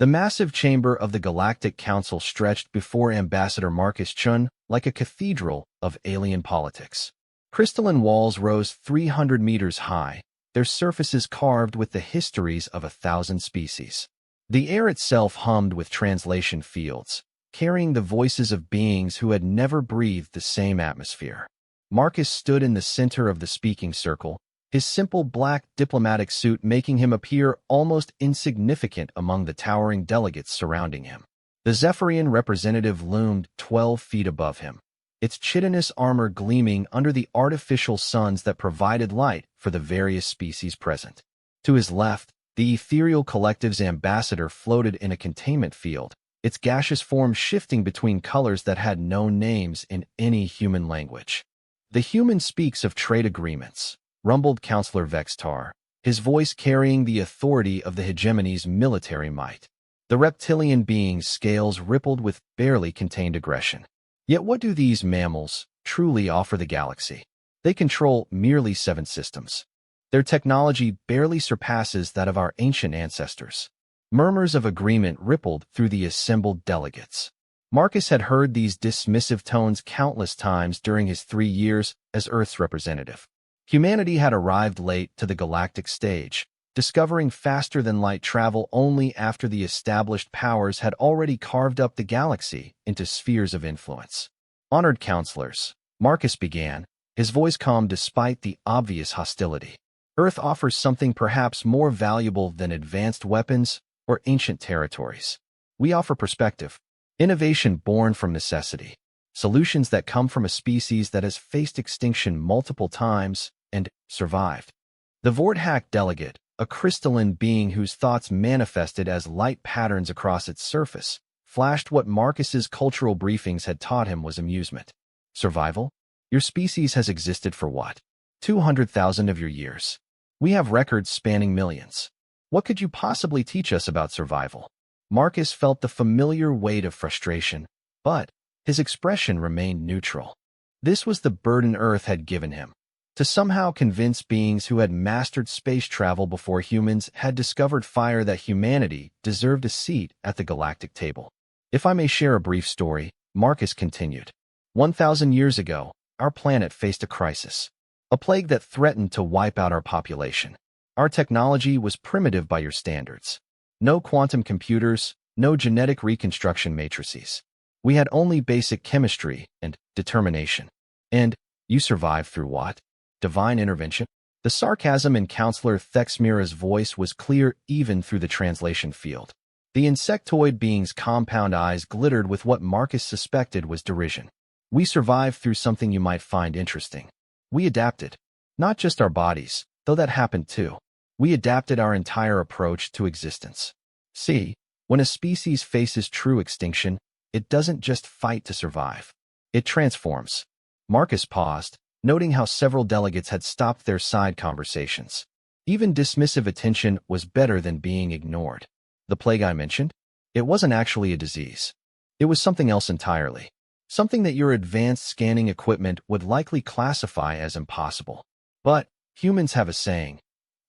The massive chamber of the Galactic Council stretched before Ambassador Marcus Chun like a cathedral of alien politics. Crystalline walls rose 300 meters high, their surfaces carved with the histories of 1,000 species. The air itself hummed with translation fields, carrying the voices of beings who had never breathed the same atmosphere. Marcus stood in the center of the speaking circle, his simple black diplomatic suit making him appear almost insignificant among the towering delegates surrounding him. The Zephyrian representative loomed 12 feet above him, its chitinous armor gleaming under the artificial suns that provided light for the various species present. To his left, the ethereal collective's ambassador floated in a containment field, its gaseous form shifting between colors that had no names in any human language. "The human speaks of trade agreements," rumbled Counselor Vextar, his voice carrying the authority of the hegemony's military might. The reptilian being's scales rippled with barely contained aggression. Yet what do these mammals truly offer the galaxy? They control merely 7 systems. Their technology barely surpasses that of our ancient ancestors. Murmurs of agreement rippled through the assembled delegates. Marcus had heard these dismissive tones countless times during his 3 years as Earth's representative. Humanity had arrived late to the galactic stage, discovering faster-than-light travel only after the established powers had already carved up the galaxy into spheres of influence. "Honored counselors," Marcus began, his voice calm despite the obvious hostility. "Earth offers something perhaps more valuable than advanced weapons or ancient territories. We offer perspective, innovation born from necessity, solutions that come from a species that has faced extinction multiple times and survived." The Vorthack delegate, a crystalline being whose thoughts manifested as light patterns across its surface, flashed what Marcus's cultural briefings had taught him was amusement. "Survival? Your species has existed for what? 200,000 of your years. We have records spanning millions. What could you possibly teach us about survival?" Marcus felt the familiar weight of frustration, but his expression remained neutral. This was the burden Earth had given him, to somehow convince beings who had mastered space travel before humans had discovered fire that humanity deserved a seat at the galactic table. "If I may share a brief story," Marcus continued. 1,000 years ago, our planet faced a crisis, a plague that threatened to wipe out our population. Our technology was primitive by your standards. No quantum computers, no genetic reconstruction matrices. We had only basic chemistry and determination. And you survived through what? Divine intervention? The sarcasm in Counselor Thexmira's voice was clear even through the translation field. The insectoid being's compound eyes glittered with what Marcus suspected was derision. "We survived through something you might find interesting. We adapted. Not just our bodies, though that happened too. We adapted our entire approach to existence. See, when a species faces true extinction, it doesn't just fight to survive. It transforms." Marcus paused, noting how several delegates had stopped their side conversations. Even dismissive attention was better than being ignored. "The plague I mentioned? It wasn't actually a disease. It was something else entirely. Something that your advanced scanning equipment would likely classify as impossible. But humans have a saying.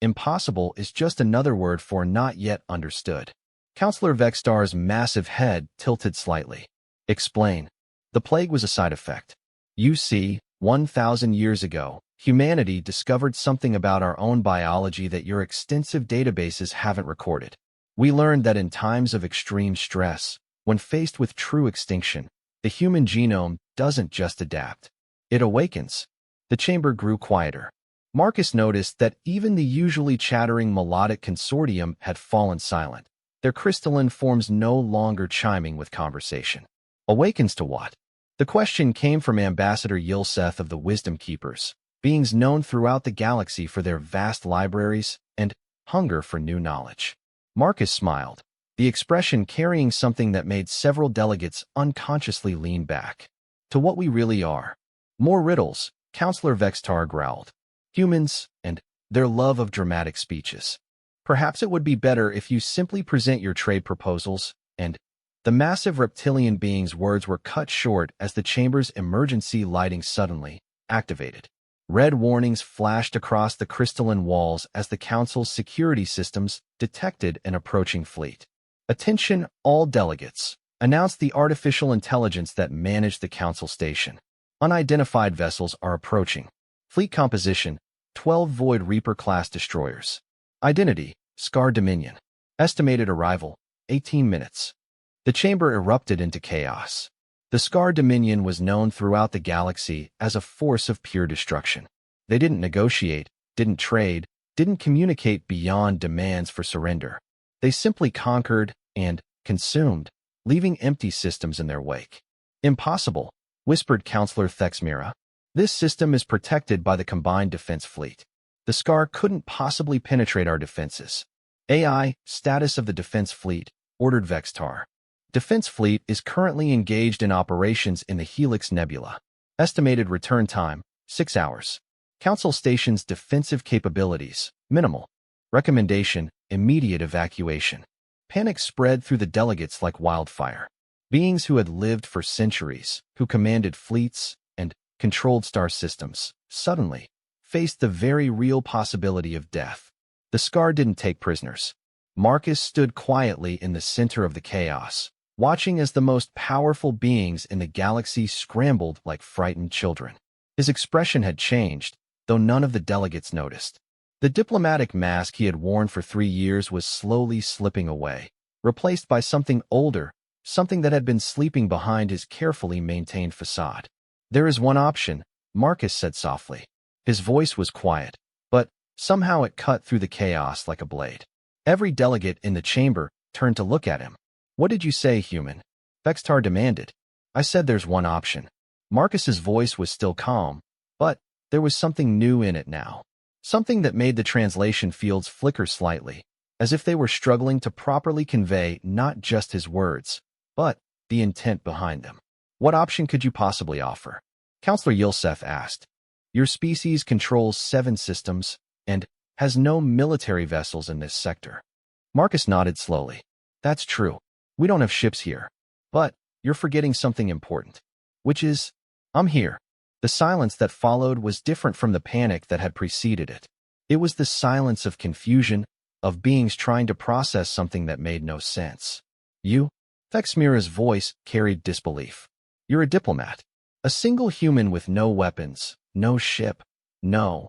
Impossible is just another word for not yet understood." Counselor Vextar's massive head tilted slightly. "Explain." "The plague was a side effect. You see, 1,000 years ago, humanity discovered something about our own biology that your extensive databases haven't recorded. We learned that in times of extreme stress, when faced with true extinction, the human genome doesn't just adapt. It awakens." The chamber grew quieter. Marcus noticed that even the usually chattering melodic consortium had fallen silent, their crystalline forms no longer chiming with conversation. "Awakens to what?" The question came from Ambassador Yilseth of the Wisdom Keepers, beings known throughout the galaxy for their vast libraries and hunger for new knowledge. Marcus smiled, the expression carrying something that made several delegates unconsciously lean back. "To what we really are. More riddles," Counselor Vextar growled. "Humans, and their love of dramatic speeches. Perhaps it would be better if you simply present your trade proposals," and the massive reptilian being's words were cut short as the chamber's emergency lighting suddenly activated. Red warnings flashed across the crystalline walls as the Council's security systems detected an approaching fleet. "Attention, all delegates," announced the artificial intelligence that managed the Council station. "Unidentified vessels are approaching. Fleet composition, 12 Void Reaper-class destroyers. Identity, Scar Dominion. Estimated arrival, 18 minutes." The chamber erupted into chaos. The Scar Dominion was known throughout the galaxy as a force of pure destruction. They didn't negotiate, didn't trade, didn't communicate beyond demands for surrender. They simply conquered and consumed, leaving empty systems in their wake. "Impossible," whispered Counselor Thexmira. "This system is protected by the combined defense fleet. The Scar couldn't possibly penetrate our defenses." "AI, status of the defense fleet," ordered Vextar. "Defense fleet is currently engaged in operations in the Helix Nebula. Estimated return time, 6 hours. Council station's defensive capabilities, minimal. Recommendation, immediate evacuation." Panic spread through the delegates like wildfire. Beings who had lived for centuries, who commanded fleets and controlled star systems, suddenly faced the very real possibility of death. The Scar didn't take prisoners. Marcus stood quietly in the center of the chaos, watching as the most powerful beings in the galaxy scrambled like frightened children. His expression had changed, though none of the delegates noticed. The diplomatic mask he had worn for 3 years was slowly slipping away, replaced by something older, something that had been sleeping behind his carefully maintained facade. "There is one option," Marcus said softly. His voice was quiet, but somehow it cut through the chaos like a blade. Every delegate in the chamber turned to look at him. "What did you say, human?" Vextar demanded. "I said there's one option." Marcus's voice was still calm, but there was something new in it now. Something that made the translation fields flicker slightly, as if they were struggling to properly convey not just his words, but the intent behind them. "What option could you possibly offer?" Counselor Yilseth asked. "Your species controls 7 systems and has no military vessels in this sector." Marcus nodded slowly. "That's true. We don't have ships here. But you're forgetting something important. Which is, I'm here." The silence that followed was different from the panic that had preceded it. It was the silence of confusion, of beings trying to process something that made no sense. "You?" Thexmira's voice carried disbelief. "You're a diplomat. A single human with no weapons, no ship. No.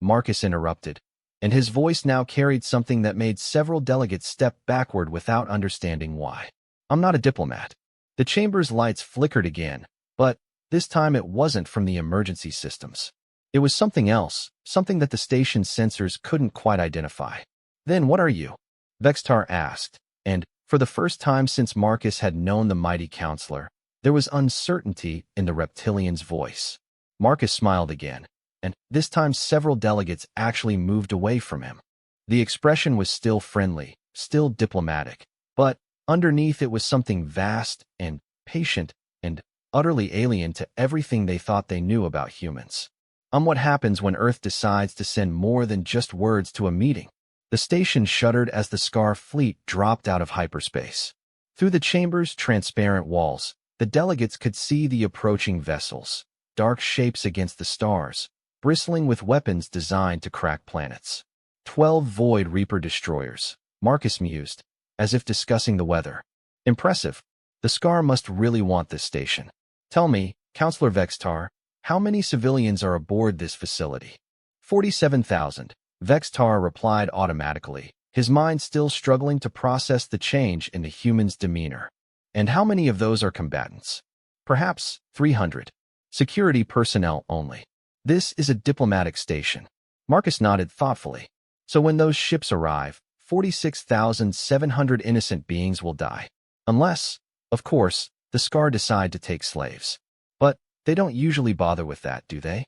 Marcus interrupted, and his voice now carried something that made several delegates step backward without understanding why. "I'm not a diplomat." The chamber's lights flickered again, but this time it wasn't from the emergency systems. It was something else, something that the station's sensors couldn't quite identify. "Then what are you?" Vextar asked, and for the first time since Marcus had known the mighty counselor, there was uncertainty in the reptilian's voice. Marcus smiled again, and this time several delegates actually moved away from him. The expression was still friendly, still diplomatic, but underneath it was something vast and patient and utterly alien to everything they thought they knew about humans. "I'm what happens when Earth decides to send more than just words to a meeting." The station shuddered as the Scar fleet dropped out of hyperspace. Through the chamber's transparent walls, the delegates could see the approaching vessels, dark shapes against the stars, bristling with weapons designed to crack planets. 12 Void Reaper destroyers, Marcus mused, as if discussing the weather. "Impressive. The Scar must really want this station. Tell me, Counselor Vextar, how many civilians are aboard this facility?" 47,000, Vextar replied automatically, his mind still struggling to process the change in the human's demeanor. "And how many of those are combatants?" "Perhaps 300. Security personnel only. This is a diplomatic station." Marcus nodded thoughtfully. "So when those ships arrive, 46,700 innocent beings will die. Unless, of course, the Scar decide to take slaves. But they don't usually bother with that, do they?"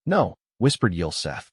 "No," whispered Yilseth.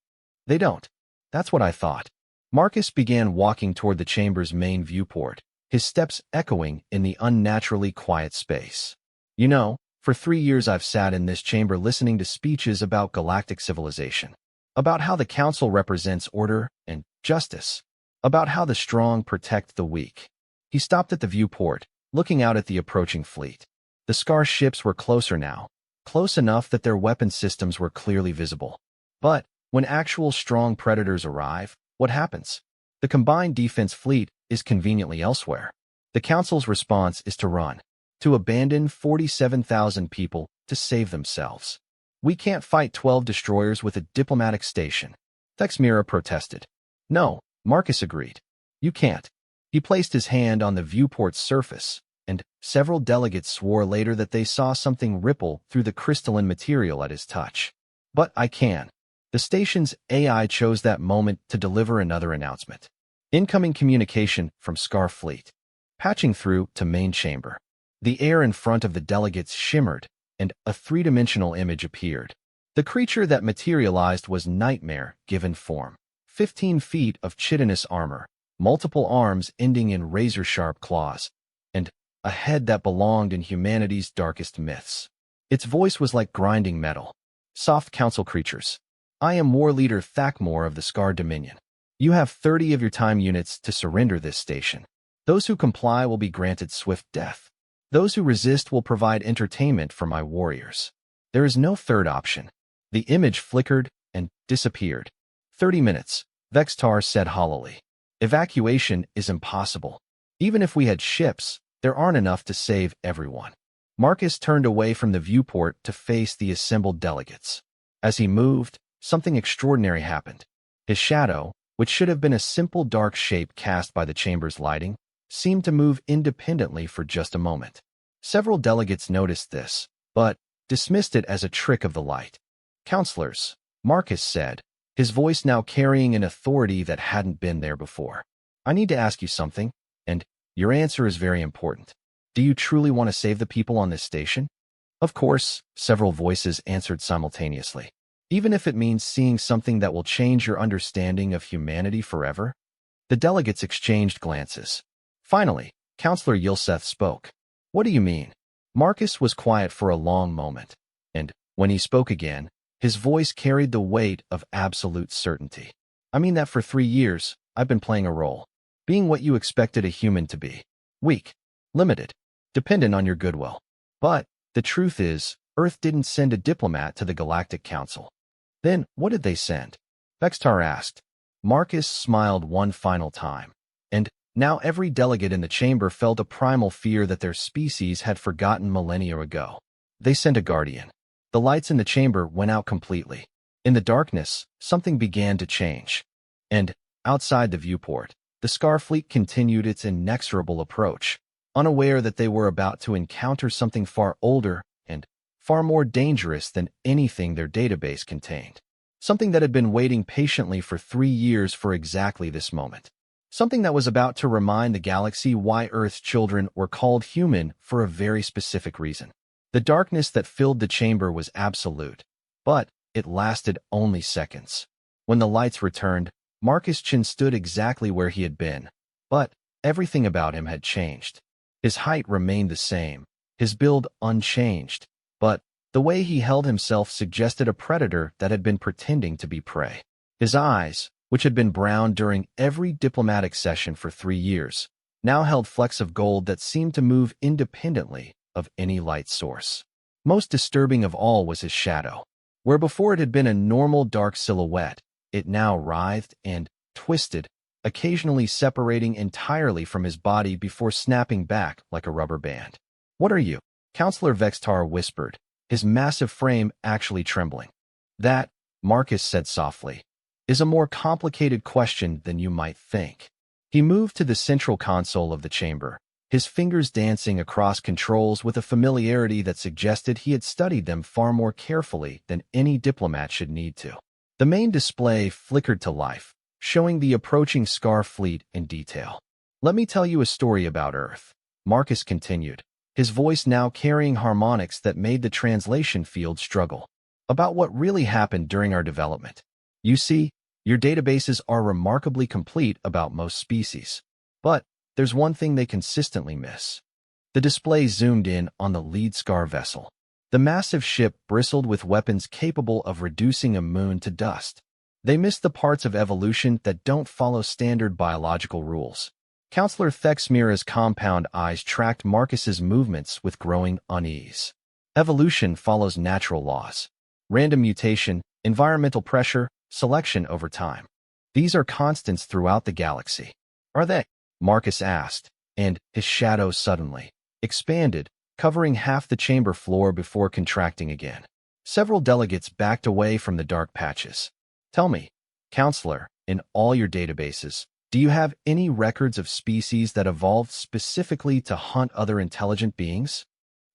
"They don't. That's what I thought." Marcus began walking toward the chamber's main viewport, his steps echoing in the unnaturally quiet space. "You know, for 3 years I've sat in this chamber listening to speeches about galactic civilization, about how the Council represents order and justice, about how the strong protect the weak." He stopped at the viewport, looking out at the approaching fleet. The Scar ships were closer now, close enough that their weapon systems were clearly visible. But when actual strong predators arrive, what happens? The combined defense fleet is conveniently elsewhere. The Council's response is to run, to abandon 47,000 people to save themselves. We can't fight 12 destroyers with a diplomatic station. Thexmira protested. No, Marcus agreed. You can't. He placed his hand on the viewport's surface, and several delegates swore later that they saw something ripple through the crystalline material at his touch. But I can. The station's AI chose that moment to deliver another announcement. Incoming communication from Scar Fleet. Patching through to main chamber. The air in front of the delegates shimmered, and a three-dimensional image appeared. The creature that materialized was Nightmare given form. 15 feet of chitinous armor, multiple arms ending in razor-sharp claws, and a head that belonged in humanity's darkest myths. Its voice was like grinding metal. Soft council creatures. I am War Leader Thakmor of the Scar Dominion. You have 30 of your time units to surrender this station. Those who comply will be granted swift death. Those who resist will provide entertainment for my warriors. There is no third option. The image flickered and disappeared. 30 minutes, Vextar said hollowly. Evacuation is impossible. Even if we had ships, there aren't enough to save everyone. Marcus turned away from the viewport to face the assembled delegates. As he moved, something extraordinary happened. His shadow, which should have been a simple dark shape cast by the chamber's lighting, seemed to move independently for just a moment. Several delegates noticed this, but dismissed it as a trick of the light. Counselors, Marcus said, his voice now carrying an authority that hadn't been there before. I need to ask you something, and your answer is very important. Do you truly want to save the people on this station? Of course, several voices answered simultaneously. Even if it means seeing something that will change your understanding of humanity forever? The delegates exchanged glances. Finally, Counselor Yilseth spoke. What do you mean? Marcus was quiet for a long moment, and when he spoke again, his voice carried the weight of absolute certainty. I mean that for 3 years, I've been playing a role, being what you expected a human to be. Weak, limited, dependent on your goodwill. But the truth is, Earth didn't send a diplomat to the Galactic Council. Then, what did they send? Vextar asked. Marcus smiled one final time, and now every delegate in the chamber felt a primal fear that their species had forgotten millennia ago. They sent a guardian. The lights in the chamber went out completely. In the darkness, something began to change. And, outside the viewport, the Scar Fleet continued its inexorable approach, unaware that they were about to encounter something far older and far more dangerous than anything their database contained. Something that had been waiting patiently for 3 years for exactly this moment. Something that was about to remind the galaxy why Earth's children were called human for a very specific reason. The darkness that filled the chamber was absolute, but it lasted only seconds. When the lights returned, Marcus Chin stood exactly where he had been, but everything about him had changed. His height remained the same, his build unchanged, but the way he held himself suggested a predator that had been pretending to be prey. His eyes, which had been brown during every diplomatic session for 3 years, now held flecks of gold that seemed to move independently of any light source. Most disturbing of all was his shadow. Where before it had been a normal dark silhouette, it now writhed and twisted, occasionally separating entirely from his body before snapping back like a rubber band. What are you? Counselor Vextar whispered, his massive frame actually trembling. That, Marcus said softly, is a more complicated question than you might think. He moved to the central console of the chamber, his fingers dancing across controls with a familiarity that suggested he had studied them far more carefully than any diplomat should need to. The main display flickered to life, showing the approaching Scar Fleet in detail. Let me tell you a story about Earth, Marcus continued, his voice now carrying harmonics that made the translation field struggle. About what really happened during our development. You see, your databases are remarkably complete about most species. But there's one thing they consistently miss. The display zoomed in on the lead Scar vessel. The massive ship bristled with weapons capable of reducing a moon to dust. They missed the parts of evolution that don't follow standard biological rules. Counselor Thexmira's compound eyes tracked Marcus's movements with growing unease. Evolution follows natural laws. Random mutation, environmental pressure, selection over time. These are constants throughout the galaxy. Are they? Marcus asked, and his shadow suddenly expanded, covering half the chamber floor before contracting again. Several delegates backed away from the dark patches. Tell me, counselor, in all your databases, do you have any records of species that evolved specifically to hunt other intelligent beings?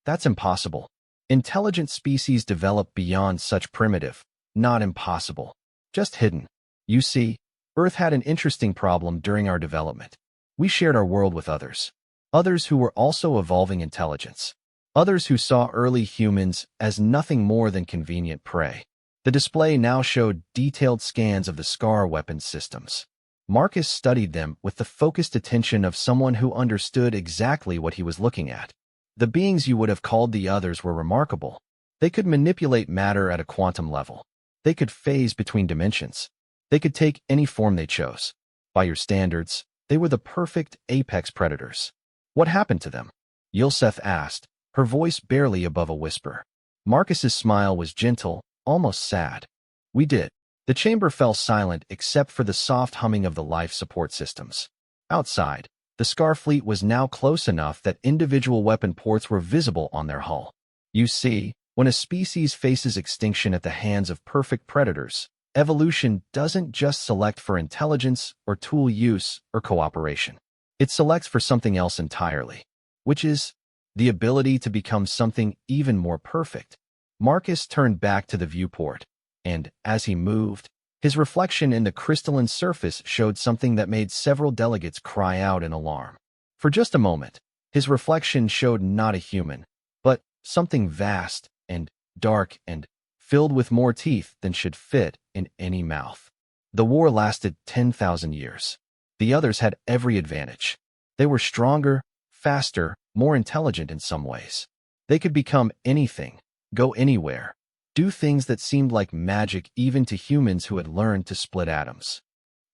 That's impossible. Intelligent species develop beyond such primitive, not impossible, just hidden. You see, Earth had an interesting problem during our development. We shared our world with others. Others who were also evolving intelligence. Others who saw early humans as nothing more than convenient prey. The display now showed detailed scans of the SCAR weapons systems. Marcus studied them with the focused attention of someone who understood exactly what he was looking at. The beings you would have called the others were remarkable. They could manipulate matter at a quantum level. They could phase between dimensions. They could take any form they chose. By your standards, they were the perfect apex predators. What happened to them? Yulseth asked, her voice barely above a whisper. Marcus's smile was gentle, almost sad. We did. The chamber fell silent except for the soft humming of the life support systems. Outside, the SCAR fleet was now close enough that individual weapon ports were visible on their hull. You see, when a species faces extinction at the hands of perfect predators, evolution doesn't just select for intelligence or tool use or cooperation. It selects for something else entirely, which is the ability to become something even more perfect. Marcus turned back to the viewport, and as he moved, his reflection in the crystalline surface showed something that made several delegates cry out in alarm. For just a moment, his reflection showed not a human, but something vast and dark and filled with more teeth than should fit in any mouth. The war lasted 10,000 years. The others had every advantage. They were stronger, faster, more intelligent in some ways. They could become anything, go anywhere, do things that seemed like magic even to humans who had learned to split atoms.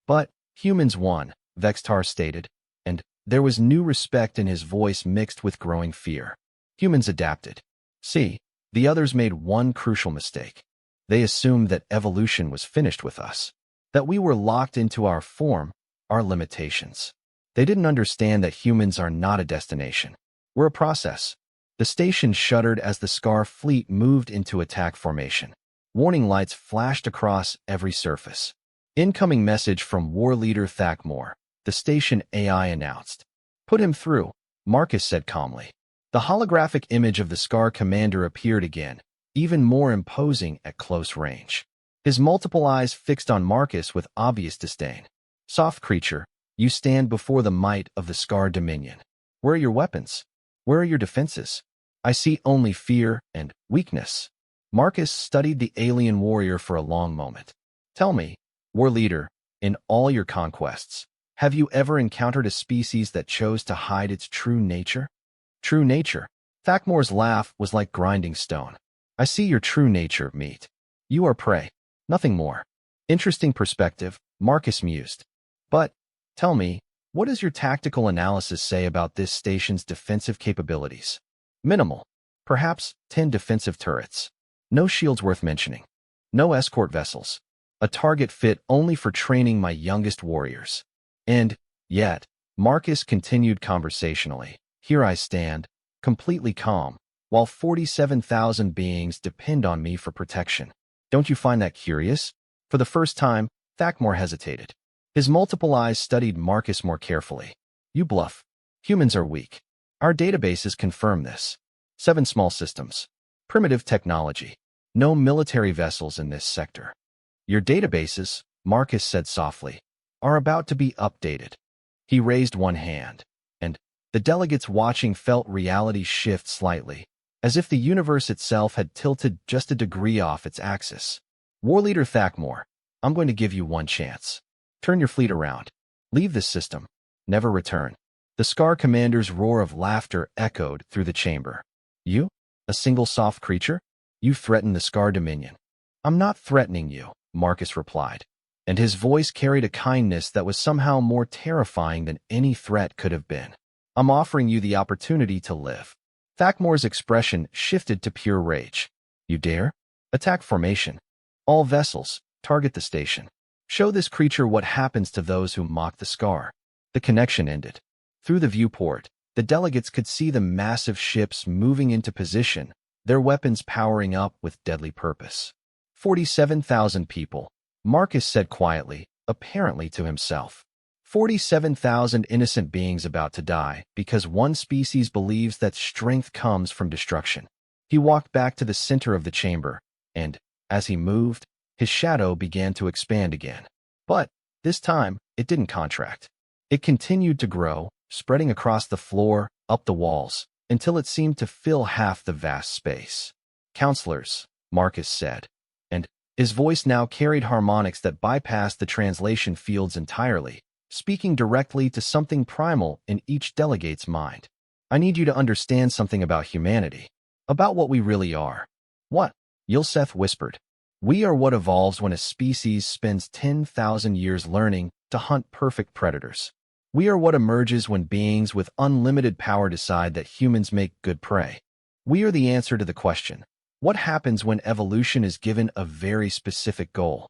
But humans won, Vextar stated, and there was new respect in his voice mixed with growing fear. Humans adapted. See, the others made one crucial mistake. They assumed that evolution was finished with us, that we were locked into our form, our limitations. They didn't understand that humans are not a destination. We're a process. The station shuddered as the SCAR fleet moved into attack formation. Warning lights flashed across every surface. Incoming message from War Leader Thakmore, the station AI announced. Put him through, Marcus said calmly. The holographic image of the SCAR commander appeared again, even more imposing at close range. His multiple eyes fixed on Marcus with obvious disdain. Soft creature, you stand before the might of the SCAR Dominion. Where are your weapons? Where are your defenses? I see only fear and weakness. Marcus studied the alien warrior for a long moment. Tell me, War Leader, in all your conquests, have you ever encountered a species that chose to hide its true nature? True nature. Thakmore's laugh was like grinding stone. I see your true nature, meat. You are prey. Nothing more. Interesting perspective, Marcus mused. But, tell me, what does your tactical analysis say about this station's defensive capabilities? Minimal. Perhaps 10 defensive turrets. No shields worth mentioning. No escort vessels. A target fit only for training my youngest warriors. And, yet, Marcus continued conversationally. Here I stand, completely calm, while 47,000 beings depend on me for protection. Don't you find that curious? For the first time, Thakmore hesitated. His multiple eyes studied Marcus more carefully. You bluff. Humans are weak. Our databases confirm this. 7 small systems. Primitive technology. No military vessels in this sector. Your databases, Marcus said softly, are about to be updated. He raised one hand, and the delegates watching felt reality shift slightly, as if the universe itself had tilted just a degree off its axis. War Leader Thakmore, I'm going to give you one chance. Turn your fleet around. Leave this system. Never return. The SCAR commander's roar of laughter echoed through the chamber. You? A single soft creature? You threaten the SCAR Dominion. I'm not threatening you, Marcus replied, and his voice carried a kindness that was somehow more terrifying than any threat could have been. I'm offering you the opportunity to live. Thakmore's expression shifted to pure rage. You dare? Attack formation. All vessels, target the station. Show this creature what happens to those who mock the SCAR. The connection ended. Through the viewport, the delegates could see the massive ships moving into position, their weapons powering up with deadly purpose. 47,000 people, Marcus said quietly, apparently to himself. 47,000 innocent beings about to die because one species believes that strength comes from destruction. He walked back to the center of the chamber, and, as he moved, his shadow began to expand again. But, this time, it didn't contract. It continued to grow, spreading across the floor, up the walls, until it seemed to fill half the vast space. "Counselors," Marcus said, and his voice now carried harmonics that bypassed the translation fields entirely, speaking directly to something primal in each delegate's mind. "I need you to understand something about humanity, about what we really are." "What?" Yulseth whispered. "We are what evolves when a species spends 10,000 years learning to hunt perfect predators. We are what emerges when beings with unlimited power decide that humans make good prey. We are the answer to the question, what happens when evolution is given a very specific goal?"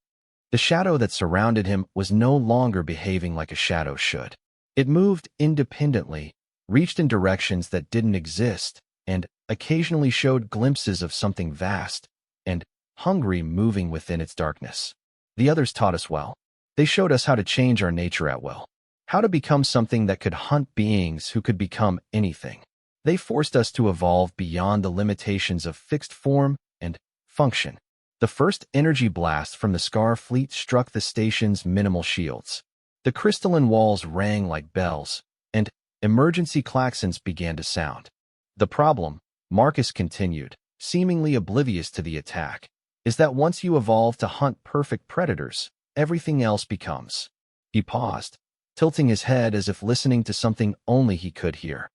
The shadow that surrounded him was no longer behaving like a shadow should. It moved independently, reached in directions that didn't exist, and occasionally showed glimpses of something vast and hungry moving within its darkness. The others taught us well. They showed us how to change our nature at will, how to become something that could hunt beings who could become anything. They forced us to evolve beyond the limitations of fixed form and function. The first energy blast from the Scar fleet struck the station's minimal shields. The crystalline walls rang like bells, and emergency klaxons began to sound. "The problem," Marcus continued, seemingly oblivious to the attack, "is that once you evolve to hunt perfect predators, everything else becomes." He paused, tilting his head as if listening to something only he could hear.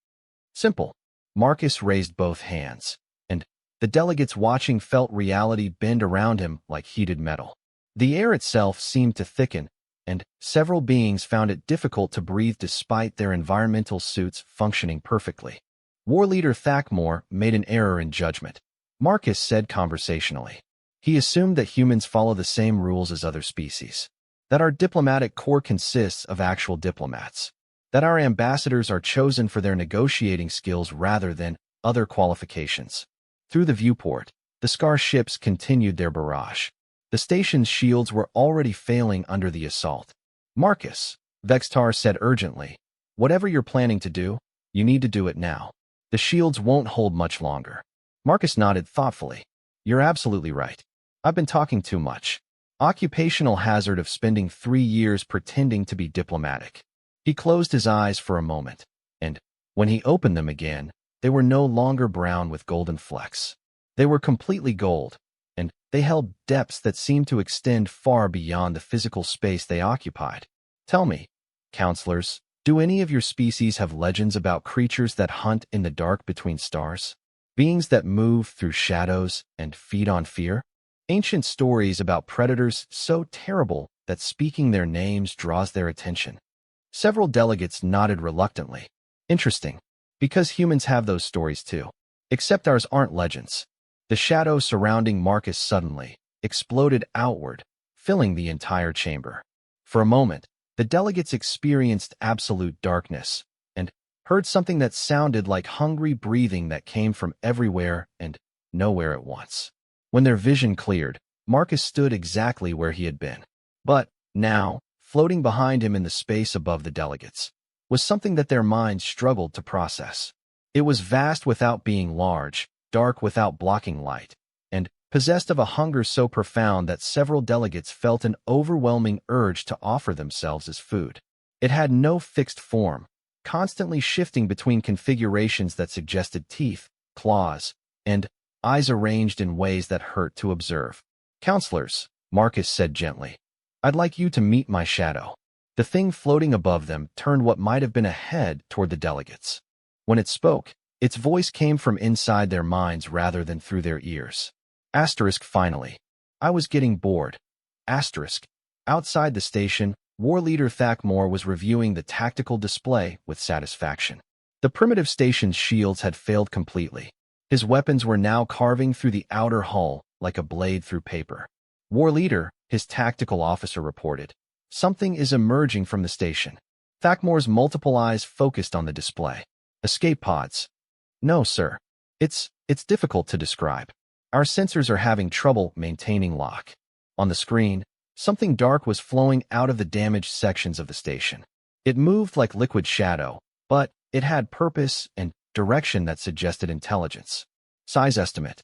"Simple." Marcus raised both hands, and the delegates watching felt reality bend around him like heated metal. The air itself seemed to thicken, and several beings found it difficult to breathe despite their environmental suits functioning perfectly. War Leader Thakmore made an error in judgment, Marcus said conversationally. He assumed that humans follow the same rules as other species, that our diplomatic corps consists of actual diplomats, that our ambassadors are chosen for their negotiating skills rather than other qualifications. Through the viewport, the Scar ships continued their barrage. The station's shields were already failing under the assault. "Marcus," Vextar said urgently, "whatever you're planning to do, you need to do it now. The shields won't hold much longer." Marcus nodded thoughtfully. "You're absolutely right. I've been talking too much. Occupational hazard of spending 3 years pretending to be diplomatic." He closed his eyes for a moment, and when he opened them again, they were no longer brown with golden flecks. They were completely gold, and they held depths that seemed to extend far beyond the physical space they occupied. "Tell me, counselors, do any of your species have legends about creatures that hunt in the dark between stars? Beings that move through shadows and feed on fear? Ancient stories about predators so terrible that speaking their names draws their attention?" Several delegates nodded reluctantly. "Interesting, because humans have those stories too. Except ours aren't legends." The shadow surrounding Marcus suddenly exploded outward, filling the entire chamber. For a moment, the delegates experienced absolute darkness and heard something that sounded like hungry breathing that came from everywhere and nowhere at once. When their vision cleared, Marcus stood exactly where he had been. But now, floating behind him in the space above the delegates, was something that their minds struggled to process. It was vast without being large, dark without blocking light, and possessed of a hunger so profound that several delegates felt an overwhelming urge to offer themselves as food. It had no fixed form, constantly shifting between configurations that suggested teeth, claws, and eyes arranged in ways that hurt to observe. "Counselors," Marcus said gently, "I'd like you to meet my shadow." The thing floating above them turned what might have been a head toward the delegates. When it spoke, its voice came from inside their minds rather than through their ears. Finally. "I was getting bored." Outside the station, War Leader Thakmore was reviewing the tactical display with satisfaction. The primitive station's shields had failed completely. His weapons were now carving through the outer hull like a blade through paper. "War Leader," his tactical officer reported, "something is emerging from the station." Thakmore's multiple eyes focused on the display. Escape pods. No, sir. It's difficult to describe. Our sensors are having trouble maintaining lock. On the screen, something dark was flowing out of the damaged sections of the station. It moved like liquid shadow, but it had purpose and direction that suggested intelligence. Size estimate.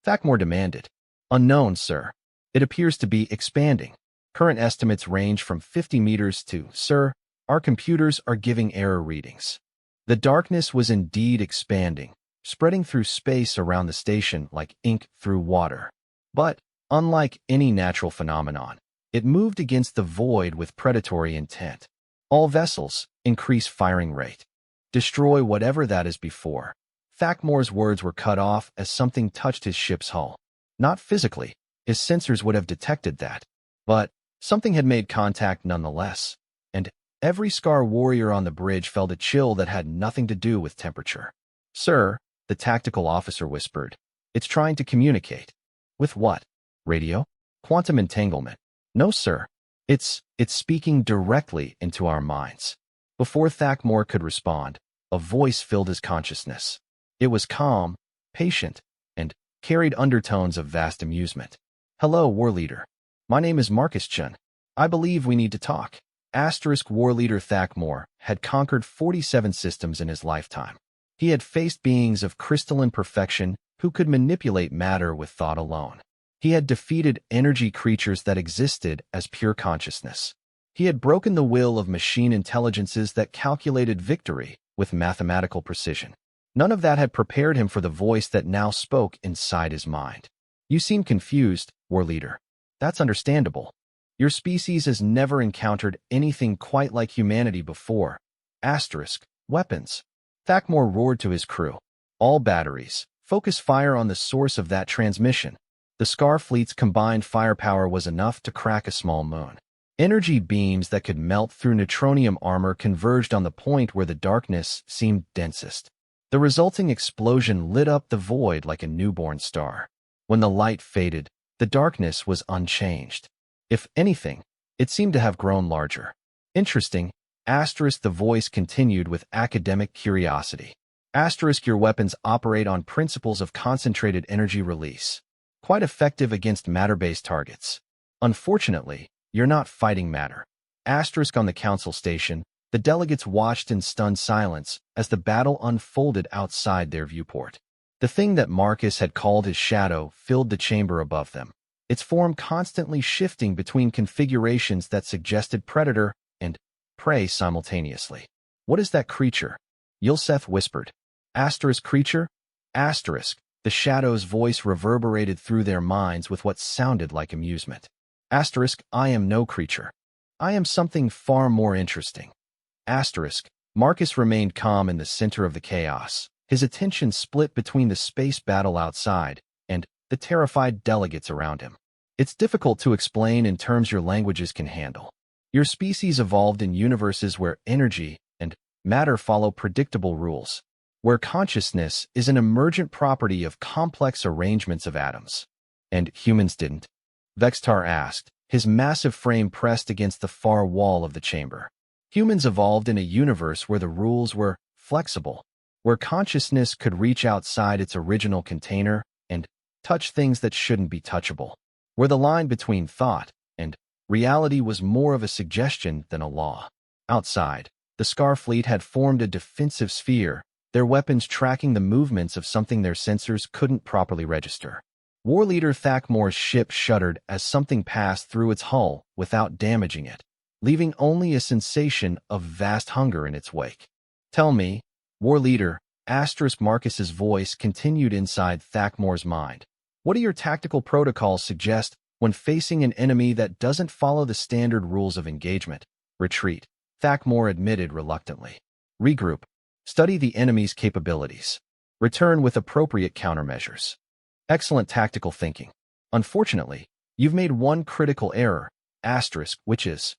Thakmore demanded. Unknown, sir. It appears to be expanding. Current estimates range from 50 meters to, sir, our computers are giving error readings. The darkness was indeed expanding, spreading through space around the station like ink through water. But, unlike any natural phenomenon, it moved against the void with predatory intent. All vessels, increase firing rate. Destroy whatever that is before. Thakmore's words were cut off as something touched his ship's hull. Not physically, his sensors would have detected that. But something had made contact nonetheless, and every Scar warrior on the bridge felt a chill that had nothing to do with temperature. Sir, the tactical officer whispered, it's trying to communicate. With what? Radio? Quantum entanglement? No, sir. It's speaking directly into our minds. Before Thakmore could respond, a voice filled his consciousness. It was calm, patient, and carried undertones of vast amusement. Hello, War Leader. My name is Marcus Chun. I believe we need to talk. War Leader Thakmore had conquered 47 systems in his lifetime. He had faced beings of crystalline perfection who could manipulate matter with thought alone. He had defeated energy creatures that existed as pure consciousness. He had broken the will of machine intelligences that calculated victory with mathematical precision. None of that had prepared him for the voice that now spoke inside his mind. You seem confused, War Leader. That's understandable. Your species has never encountered anything quite like humanity before. Weapons. Thakmore roared to his crew. All batteries, focus fire on the source of that transmission. The Scar fleet's combined firepower was enough to crack a small moon. Energy beams that could melt through neutronium armor converged on the point where the darkness seemed densest. The resulting explosion lit up the void like a newborn star. When the light faded, the darkness was unchanged. If anything, it seemed to have grown larger. Interesting. The voice continued with academic curiosity. Your weapons operate on principles of concentrated energy release. Quite effective against matter-based targets. Unfortunately, you're not fighting matter. On the council station, the delegates watched in stunned silence as the battle unfolded outside their viewport. The thing that Marcus had called his shadow filled the chamber above them, its form constantly shifting between configurations that suggested predator and prey simultaneously. What is that creature? Yulseth whispered. Creature? The shadow's voice reverberated through their minds with what sounded like amusement. I am no creature. I am something far more interesting. Marcus remained calm in the center of the chaos, his attention split between the space battle outside and the terrified delegates around him. It's difficult to explain in terms your languages can handle. Your species evolved in universes where energy and matter follow predictable rules, where consciousness is an emergent property of complex arrangements of atoms. And humans didn't? Vextar asked, his massive frame pressed against the far wall of the chamber. Humans evolved in a universe where the rules were flexible, where consciousness could reach outside its original container and touch things that shouldn't be touchable, where the line between thought and reality was more of a suggestion than a law. Outside, the Scar fleet had formed a defensive sphere, their weapons tracking the movements of something their sensors couldn't properly register. War Leader Thakmore's ship shuddered as something passed through its hull without damaging it, leaving only a sensation of vast hunger in its wake. Tell me, War Leader, Marcus's voice continued inside Thakmore's mind. What do your tactical protocols suggest when facing an enemy that doesn't follow the standard rules of engagement? Retreat, Thakmore admitted reluctantly. Regroup. Study the enemy's capabilities. Return with appropriate countermeasures. Excellent tactical thinking. Unfortunately, you've made one critical error, which is,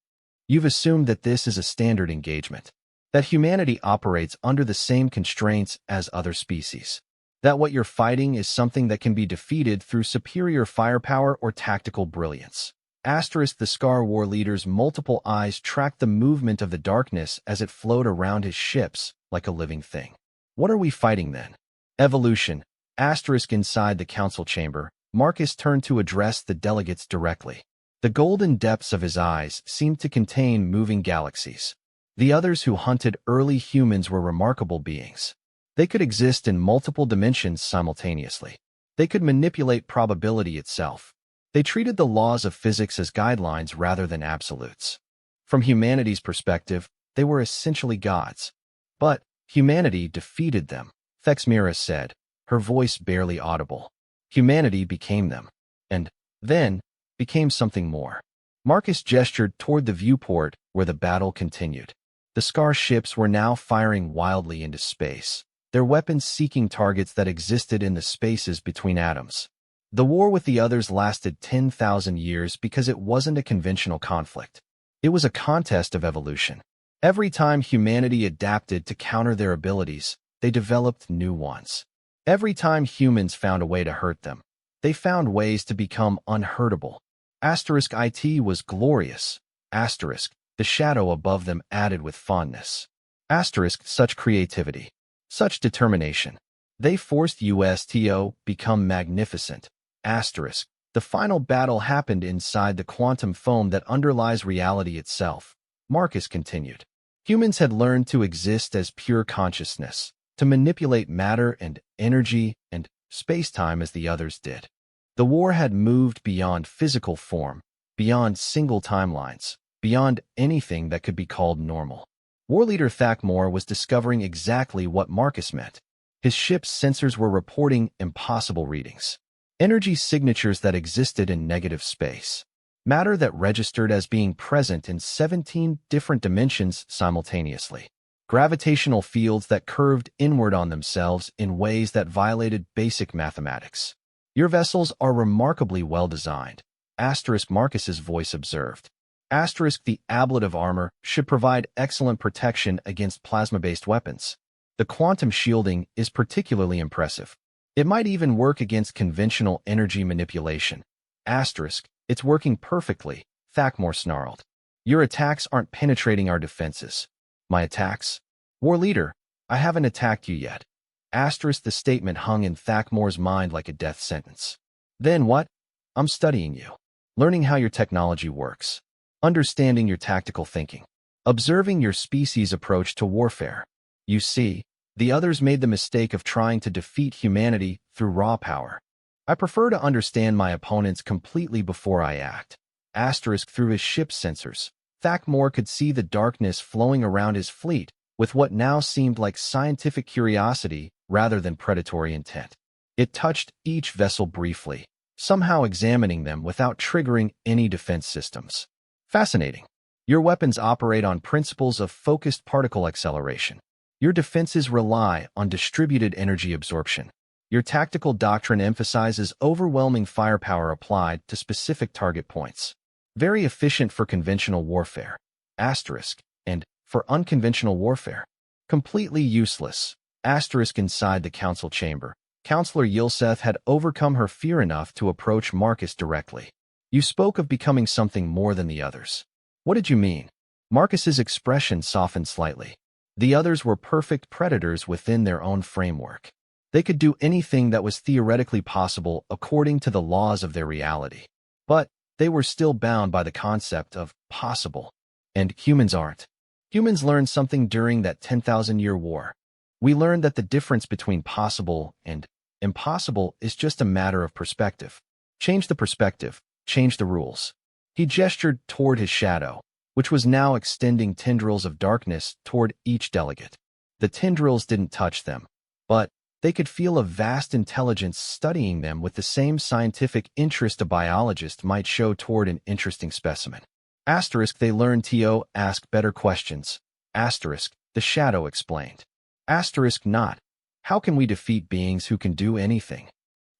you've assumed that this is a standard engagement, that humanity operates under the same constraints as other species, that what you're fighting is something that can be defeated through superior firepower or tactical brilliance. Asterisk the Scar War leader's multiple eyes tracked the movement of the darkness as it flowed around his ships like a living thing. What are we fighting then? Evolution. Asterisk inside the council chamber, Marcus turned to address the delegates directly. The golden depths of his eyes seemed to contain moving galaxies. The others who hunted early humans were remarkable beings. They could exist in multiple dimensions simultaneously. They could manipulate probability itself. They treated the laws of physics as guidelines rather than absolutes. From humanity's perspective, they were essentially gods. But humanity defeated them, Thexmira said, her voice barely audible. Humanity became them. And then became something more. Marcus gestured toward the viewport where the battle continued. The Scar ships were now firing wildly into space, their weapons seeking targets that existed in the spaces between atoms. The war with the others lasted 10,000 years because it wasn't a conventional conflict. It was a contest of evolution. Every time humanity adapted to counter their abilities, they developed new ones. Every time humans found a way to hurt them, they found ways to become unhurtable. Asterisk it was glorious. Asterisk, the shadow above them added with fondness. Asterisk, such creativity. Such determination. They forced USTO become magnificent. Asterisk, the final battle happened inside the quantum foam that underlies reality itself. Marcus continued. Humans had learned to exist as pure consciousness, to manipulate matter and energy and space-time as the others did. The war had moved beyond physical form, beyond single timelines, beyond anything that could be called normal. War leader Thakmor was discovering exactly what Marcus meant. His ship's sensors were reporting impossible readings. Energy signatures that existed in negative space. Matter that registered as being present in 17 different dimensions simultaneously. Gravitational fields that curved inward on themselves in ways that violated basic mathematics. Your vessels are remarkably well designed. Asterisk Marcus's voice observed. Asterisk the ablative armor should provide excellent protection against plasma-based weapons. The quantum shielding is particularly impressive. It might even work against conventional energy manipulation. Asterisk, it's working perfectly, Thakmor snarled. Your attacks aren't penetrating our defenses. My attacks? War leader, I haven't attacked you yet. Asterisk the statement hung in Thakmor's mind like a death sentence. Then what? I'm studying you. Learning how your technology works. Understanding your tactical thinking. Observing your species' approach to warfare. You see, the others made the mistake of trying to defeat humanity through raw power. I prefer to understand my opponents completely before I act. Asterisk through his ship's sensors. Thakmor could see the darkness flowing around his fleet with what now seemed like scientific curiosity rather than predatory intent. It touched each vessel briefly, somehow examining them without triggering any defense systems. Fascinating. Your weapons operate on principles of focused particle acceleration. Your defenses rely on distributed energy absorption. Your tactical doctrine emphasizes overwhelming firepower applied to specific target points. Very efficient for conventional warfare. Asterisk. And for unconventional warfare. Completely useless. Asterisk inside the council chamber. Counselor Yilseth had overcome her fear enough to approach Marcus directly. You spoke of becoming something more than the others. What did you mean? Marcus's expression softened slightly. The others were perfect predators within their own framework. They could do anything that was theoretically possible according to the laws of their reality. But they were still bound by the concept of possible. And humans aren't. Humans learned something during that 10,000-year war. We learned that the difference between possible and impossible is just a matter of perspective. Change the perspective, change the rules. He gestured toward his shadow, which was now extending tendrils of darkness toward each delegate. The tendrils didn't touch them, but they could feel a vast intelligence studying them with the same scientific interest a biologist might show toward an interesting specimen. Asterisk they learned to ask better questions. Asterisk, the shadow explained. Asterisk not. How can we defeat beings who can do anything?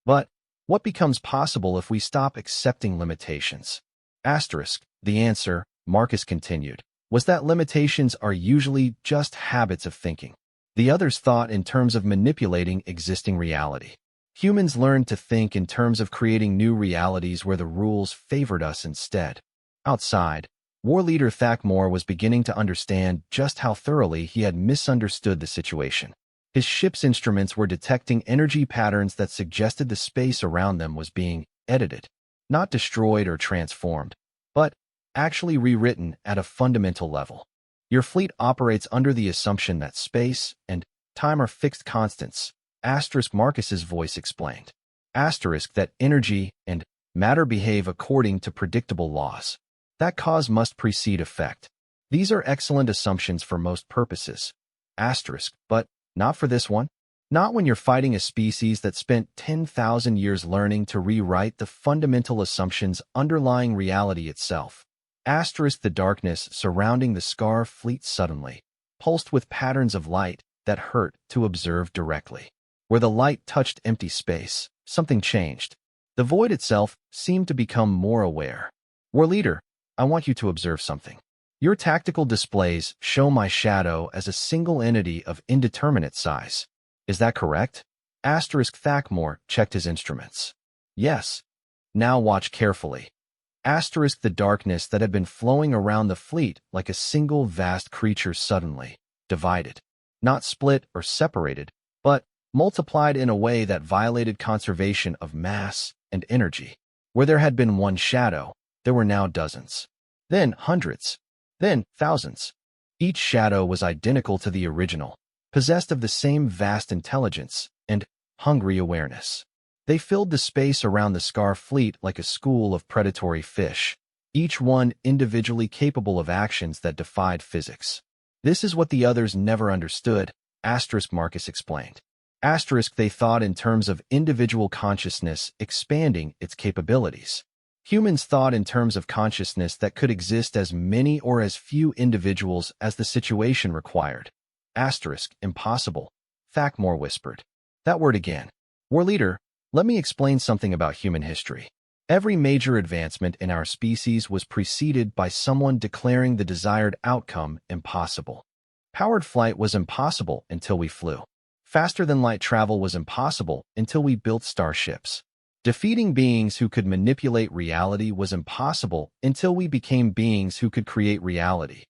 But what becomes possible if we stop accepting limitations? Asterisk, the answer, Marcus continued, was that limitations are usually just habits of thinking. The others thought in terms of manipulating existing reality. Humans learned to think in terms of creating new realities where the rules favored us instead. Outside, war leader Thakmor was beginning to understand just how thoroughly he had misunderstood the situation. His ship's instruments were detecting energy patterns that suggested the space around them was being edited, not destroyed or transformed, but actually rewritten at a fundamental level. Your fleet operates under the assumption that space and time are fixed constants, Marcus's voice explained. That energy and matter behave according to predictable laws. That cause must precede effect. These are excellent assumptions for most purposes. But not for this one. Not when you're fighting a species that spent 10,000 years learning to rewrite the fundamental assumptions underlying reality itself. The darkness surrounding the Scar fleet suddenly pulsed with patterns of light that hurt to observe directly. Where the light touched empty space, something changed. The void itself seemed to become more aware. War leader, I want you to observe something. Your tactical displays show my shadow as a single entity of indeterminate size. Is that correct? Thakmor checked his instruments. Yes. Now watch carefully. The darkness that had been flowing around the fleet like a single vast creature suddenly divided. Not split or separated, but multiplied in a way that violated conservation of mass and energy. Where there had been one shadow, there were now dozens. Then hundreds. Then thousands. Each shadow was identical to the original, possessed of the same vast intelligence and hungry awareness. They filled the space around the Scar fleet like a school of predatory fish, each one individually capable of actions that defied physics. This is what the others never understood, Marcus explained. They thought in terms of individual consciousness expanding its capabilities. Humans thought in terms of consciousness that could exist as many or as few individuals as the situation required. Impossible, Thakmor whispered. That word again. War leader, let me explain something about human history. Every major advancement in our species was preceded by someone declaring the desired outcome impossible. Powered flight was impossible until we flew. Faster-than-light travel was impossible until we built starships. Defeating beings who could manipulate reality was impossible until we became beings who could create reality.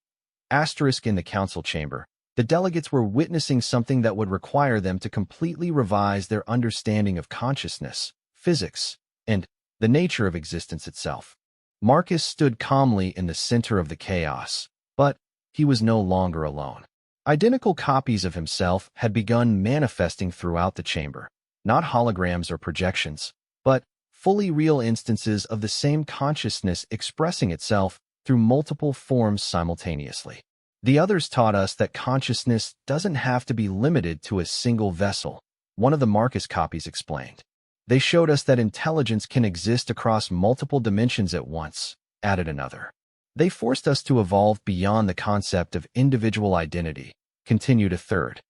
In the council chamber, the delegates were witnessing something that would require them to completely revise their understanding of consciousness, physics, and the nature of existence itself. Marcus stood calmly in the center of the chaos, but he was no longer alone. Identical copies of himself had begun manifesting throughout the chamber, not holograms or projections, but fully real instances of the same consciousness expressing itself through multiple forms simultaneously. The others taught us that consciousness doesn't have to be limited to a single vessel, one of the Marcus copies explained. They showed us that intelligence can exist across multiple dimensions at once, added another. They forced us to evolve beyond the concept of individual identity, continued a third.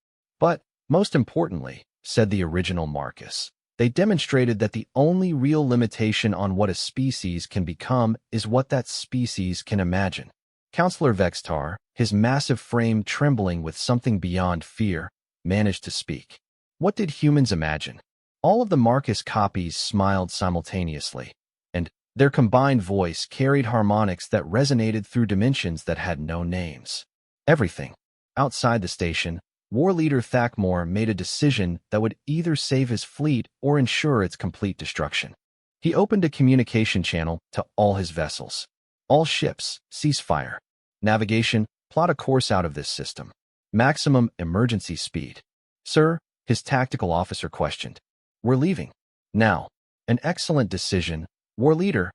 But, most importantly, said the original Marcus, they demonstrated that the only real limitation on what a species can become is what that species can imagine. Counselor Vextar, his massive frame trembling with something beyond fear, managed to speak. What did humans imagine? All of the Marcus copies smiled simultaneously, and their combined voice carried harmonics that resonated through dimensions that had no names. Everything. Outside the station, War Leader Thakmor made a decision that would either save his fleet or ensure its complete destruction. He opened a communication channel to all his vessels. All ships, ceasefire. Navigation, plot a course out of this system. Maximum emergency speed. Sir, his tactical officer questioned. We're leaving. Now. An excellent decision, War Leader,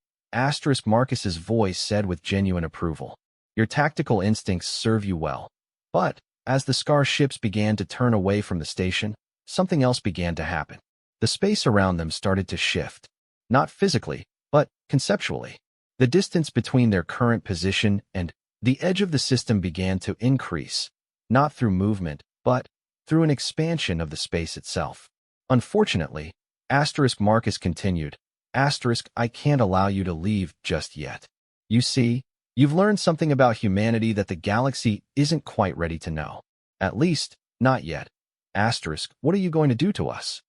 Marcus's voice said with genuine approval. Your tactical instincts serve you well. But, as the Scar ships began to turn away from the station, something else began to happen. The space around them started to shift. Not physically, but conceptually. The distance between their current position and the edge of the system began to increase, not through movement, but through an expansion of the space itself. Unfortunately, Marcus continued, I can't allow you to leave just yet. You see, you've learned something about humanity that the galaxy isn't quite ready to know. At least, not yet. What are you going to do to us?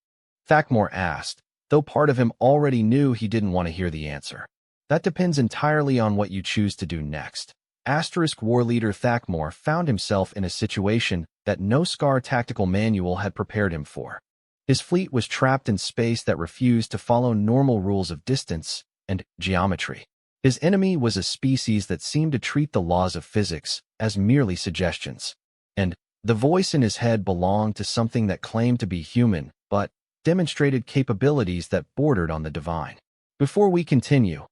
Thakmor asked, though part of him already knew he didn't want to hear the answer. That depends entirely on what you choose to do next. War leader Thakmor found himself in a situation that no Scar tactical manual had prepared him for. His fleet was trapped in space that refused to follow normal rules of distance and geometry. His enemy was a species that seemed to treat the laws of physics as merely suggestions. And the voice in his head belonged to something that claimed to be human, but demonstrated capabilities that bordered on the divine. Before we continue,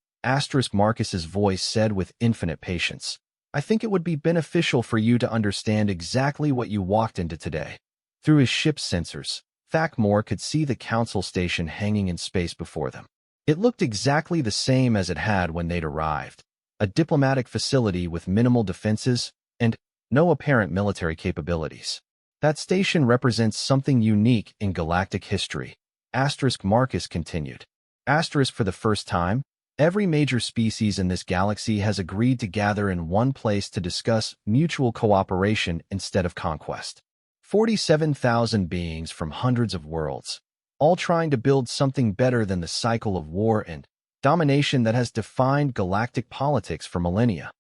Marcus's voice said with infinite patience, I think it would be beneficial for you to understand exactly what you walked into today. Through his ship's sensors, Thakmor could see the council station hanging in space before them. It looked exactly the same as it had when they'd arrived, a diplomatic facility with minimal defenses and no apparent military capabilities. That station represents something unique in galactic history, Marcus continued. For the first time, every major species in this galaxy has agreed to gather in one place to discuss mutual cooperation instead of conquest. 47,000 beings from hundreds of worlds, all trying to build something better than the cycle of war and domination that has defined galactic politics for millennia.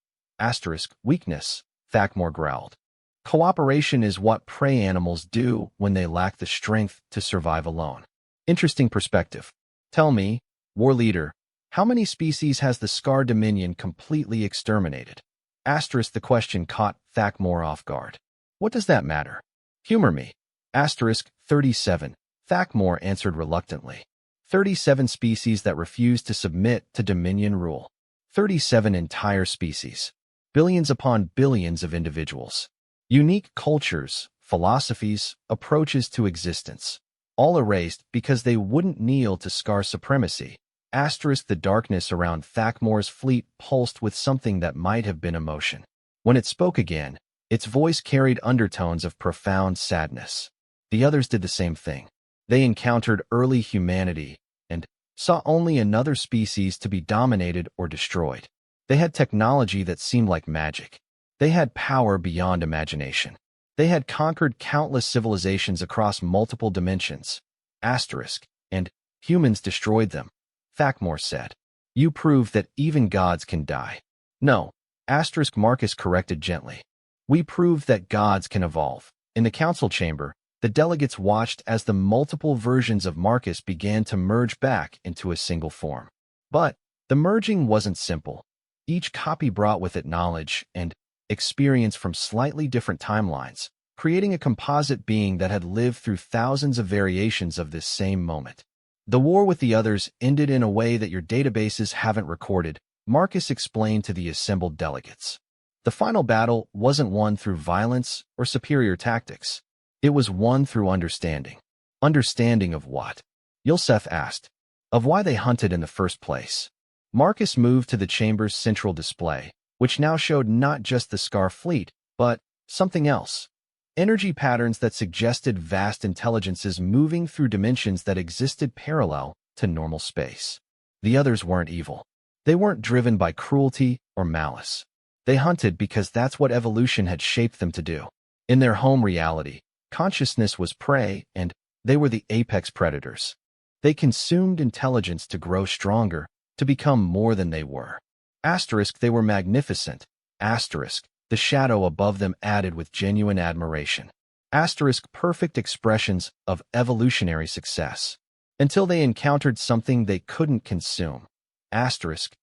Weakness, Thakmor growled. Cooperation is what prey animals do when they lack the strength to survive alone. Interesting perspective. Tell me, war leader, how many species has the Scar Dominion completely exterminated? The question caught Thakmor off guard. What does that matter? Humor me. 37. Thakmor answered reluctantly. 37 species that refuse to submit to Dominion rule. 37 entire species. Billions upon billions of individuals. Unique cultures, philosophies, approaches to existence. All erased because they wouldn't kneel to Scar supremacy. The darkness around Thakmor's fleet pulsed with something that might have been emotion. When it spoke again, its voice carried undertones of profound sadness. The others did the same thing. They encountered early humanity and saw only another species to be dominated or destroyed. They had technology that seemed like magic. They had power beyond imagination. They had conquered countless civilizations across multiple dimensions. And humans destroyed them. Thakmor said. You prove that even gods can die. No, Marcus corrected gently. We proved that gods can evolve. In the council chamber, the delegates watched as the multiple versions of Marcus began to merge back into a single form. But the merging wasn't simple. Each copy brought with it knowledge and experience from slightly different timelines, creating a composite being that had lived through thousands of variations of this same moment. The war with the others ended in a way that your databases haven't recorded, Marcus explained to the assembled delegates. The final battle wasn't won through violence or superior tactics. It was won through understanding. Understanding of what? Yulseth asked. Of why they hunted in the first place. Marcus moved to the chamber's central display, which now showed not just the Scar fleet, but something else. Energy patterns that suggested vast intelligences moving through dimensions that existed parallel to normal space. The others weren't evil. They weren't driven by cruelty or malice. They hunted because that's what evolution had shaped them to do. In their home reality, consciousness was prey, and they were the apex predators. They consumed intelligence to grow stronger, to become more than they were. They were magnificent. The shadow above them added with genuine admiration. Perfect expressions of evolutionary success. Until they encountered something they couldn't consume.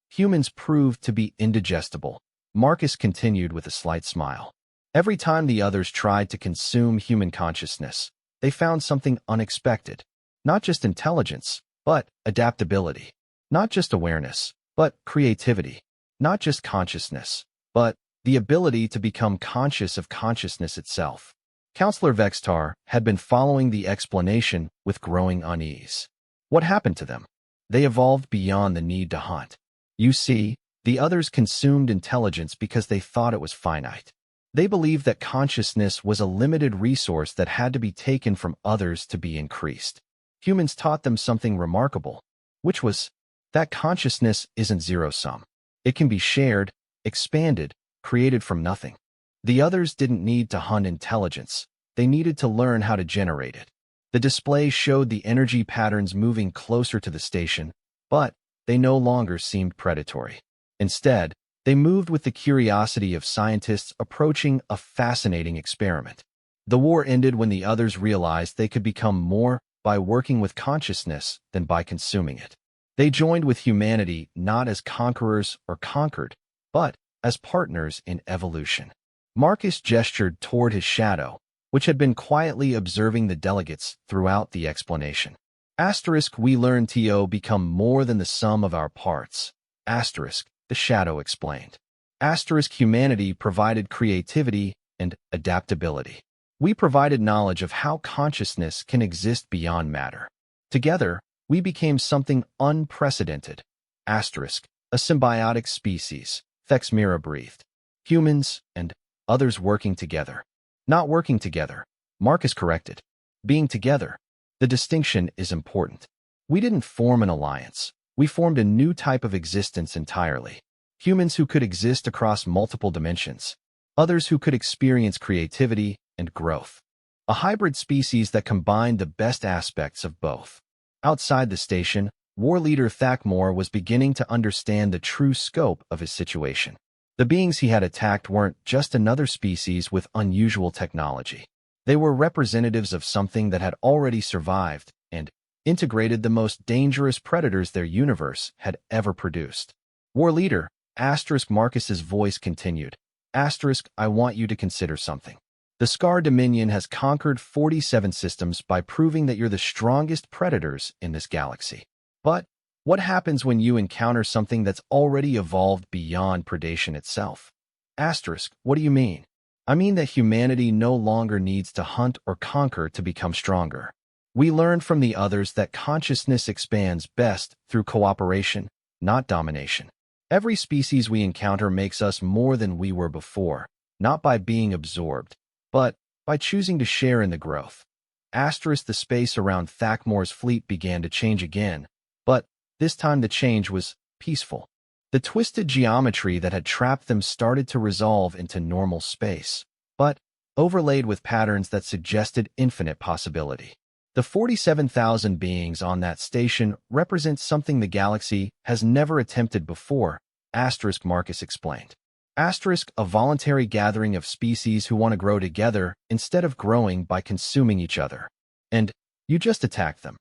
Humans proved to be indigestible. Marcus continued with a slight smile. Every time the others tried to consume human consciousness, they found something unexpected. Not just intelligence, but adaptability. Not just awareness, but creativity. Not just consciousness, but the ability to become conscious of consciousness itself. Counselor Vextar had been following the explanation with growing unease. What happened to them? They evolved beyond the need to hunt. You see, the others consumed intelligence because they thought it was finite. They believed that consciousness was a limited resource that had to be taken from others to be increased. Humans taught them something remarkable, which was that consciousness isn't zero-sum. It can be shared, expanded, created from nothing. The others didn't need to hunt intelligence. They needed to learn how to generate it. The display showed the energy patterns moving closer to the station, but they no longer seemed predatory. Instead, they moved with the curiosity of scientists approaching a fascinating experiment. The war ended when the others realized they could become more by working with consciousness than by consuming it. They joined with humanity not as conquerors or conquered, but as partners in evolution. Marcus gestured toward his shadow, which had been quietly observing the delegates throughout the explanation. Asterisk, we learn to become more than the sum of our parts. Asterisk, the shadow explained. Asterisk, humanity provided creativity and adaptability. We provided knowledge of how consciousness can exist beyond matter. Together, we became something unprecedented. Asterisk, a symbiotic species, Thexmira breathed. Humans and others working together. Not working together, Marcus corrected. Being together. The distinction is important. We didn't form an alliance. We formed a new type of existence entirely. Humans who could exist across multiple dimensions. Others who could experience creativity and growth. A hybrid species that combined the best aspects of both. Outside the station, war leader Thakmor was beginning to understand the true scope of his situation. The beings he had attacked weren't just another species with unusual technology. They were representatives of something that had already survived and integrated the most dangerous predators their universe had ever produced. War leader, Asterisk, Marcus's voice continued. Asterisk, I want you to consider something. The Scar Dominion has conquered 47 systems by proving that you're the strongest predators in this galaxy. But what happens when you encounter something that's already evolved beyond predation itself? Asterisk, what do you mean? I mean that humanity no longer needs to hunt or conquer to become stronger. We learned from the others that consciousness expands best through cooperation, not domination. Every species we encounter makes us more than we were before, not by being absorbed, but by choosing to share in the growth. Asterisk, the space around Thakmor's fleet began to change again, but this time the change was peaceful. The twisted geometry that had trapped them started to resolve into normal space, but overlaid with patterns that suggested infinite possibility. The 47,000 beings on that station represent something the galaxy has never attempted before, Asterisk, Marcus explained. Asterisk, a voluntary gathering of species who want to grow together instead of growing by consuming each other. And you just attacked them.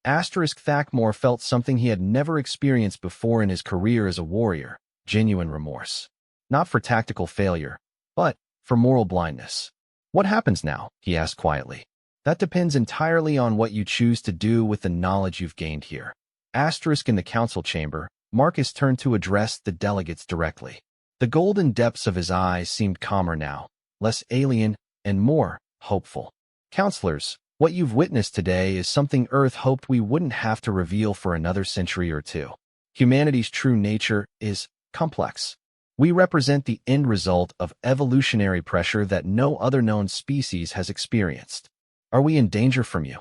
Asterisk, Thakmor felt something he had never experienced before in his career as a warrior, genuine remorse. Not for tactical failure, but for moral blindness. What happens now? He asked quietly. That depends entirely on what you choose to do with the knowledge you've gained here. Asterisk, in the council chamber, Marcus turned to address the delegates directly. The golden depths of his eyes seemed calmer now, less alien and more hopeful. Counselors, what you've witnessed today is something Earth hoped we wouldn't have to reveal for another century or two. Humanity's true nature is complex. We represent the end result of evolutionary pressure that no other known species has experienced. Are we in danger from you?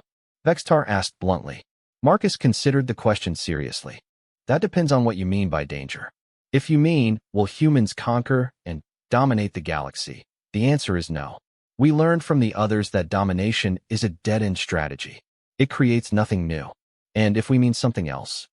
Vextar asked bluntly. Marcus considered the question seriously. That depends on what you mean by danger. If you mean, will humans conquer and dominate the galaxy? The answer is no. We learned from the others that domination is a dead-end strategy. It creates nothing new. And if we mean something else?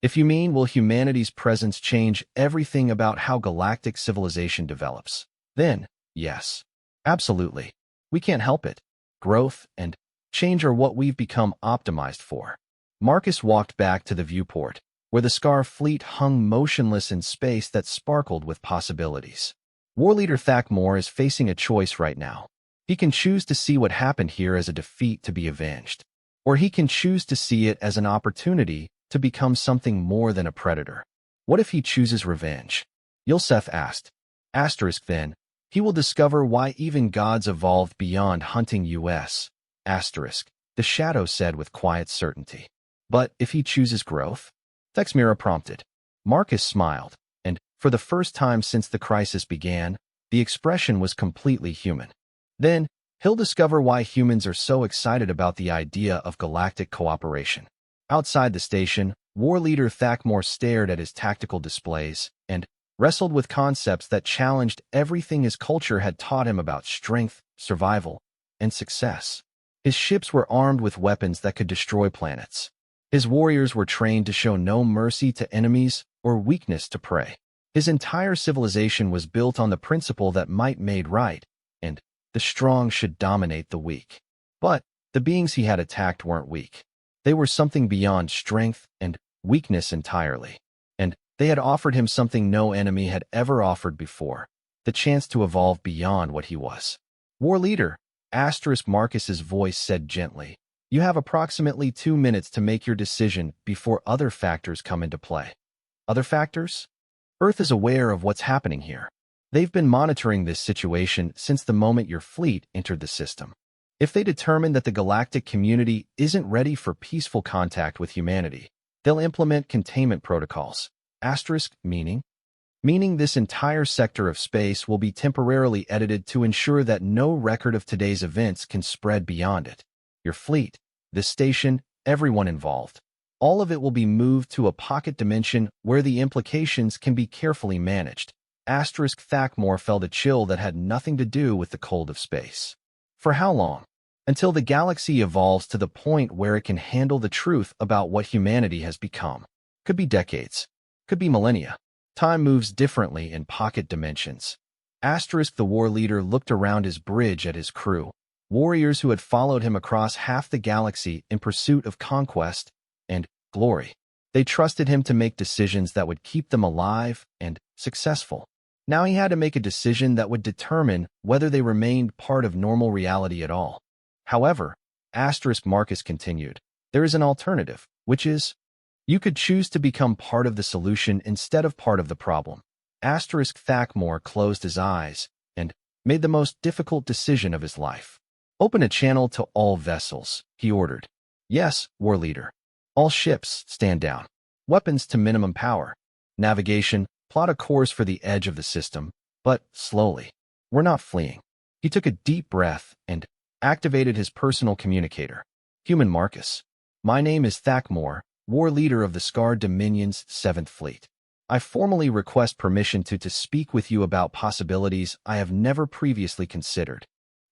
If you mean, will humanity's presence change everything about how galactic civilization develops? Then, yes. Absolutely. We can't help it. Growth and change are what we've become optimized for. Marcus walked back to the viewport, where the Scar fleet hung motionless in space that sparkled with possibilities. War leader Thakmor is facing a choice right now. He can choose to see what happened here as a defeat to be avenged, or he can choose to see it as an opportunity to become something more than a predator. What if he chooses revenge? Yulseth asked. Asterisk, then, he will discover why even gods evolved beyond hunting us. Asterisk, the shadow said with quiet certainty. But if he chooses growth? Thexmira prompted. Marcus smiled, and, for the first time since the crisis began, the expression was completely human. Then, he'll discover why humans are so excited about the idea of galactic cooperation. Outside the station, war leader Thakmor stared at his tactical displays and wrestled with concepts that challenged everything his culture had taught him about strength, survival, and success. His ships were armed with weapons that could destroy planets. His warriors were trained to show no mercy to enemies or weakness to prey. His entire civilization was built on the principle that might made right, and the strong should dominate the weak. But the beings he had attacked weren't weak. They were something beyond strength and weakness entirely. And they had offered him something no enemy had ever offered before, the chance to evolve beyond what he was. War leader, Marcus's voice said gently, you have approximately 2 minutes to make your decision before other factors come into play. Other factors? Earth is aware of what's happening here. They've been monitoring this situation since the moment your fleet entered the system. If they determine that the galactic community isn't ready for peaceful contact with humanity, they'll implement containment protocols. Meaning this entire sector of space will be temporarily edited to ensure that no record of today's events can spread beyond it. Your fleet, this station, everyone involved. All of it will be moved to a pocket dimension where the implications can be carefully managed. Thakmor felt a chill that had nothing to do with the cold of space. For how long? Until the galaxy evolves to the point where it can handle the truth about what humanity has become. Could be decades. Could be millennia. Time moves differently in pocket dimensions. The war leader looked around his bridge at his crew, warriors who had followed him across half the galaxy in pursuit of conquest and glory. They trusted him to make decisions that would keep them alive and successful. Now he had to make a decision that would determine whether they remained part of normal reality at all. However, Marcus continued, there is an alternative, which is, you could choose to become part of the solution instead of part of the problem. Thakmor closed his eyes and made the most difficult decision of his life. Open a channel to all vessels, he ordered. Yes, war leader. All ships, stand down. Weapons to minimum power. Navigation, plot a course for the edge of the system, but slowly. We're not fleeing. He took a deep breath and activated his personal communicator. Human Marcus. My name is Thakmor, war leader of the Scar Dominion's 7th Fleet. I formally request permission to speak with you about possibilities I have never previously considered.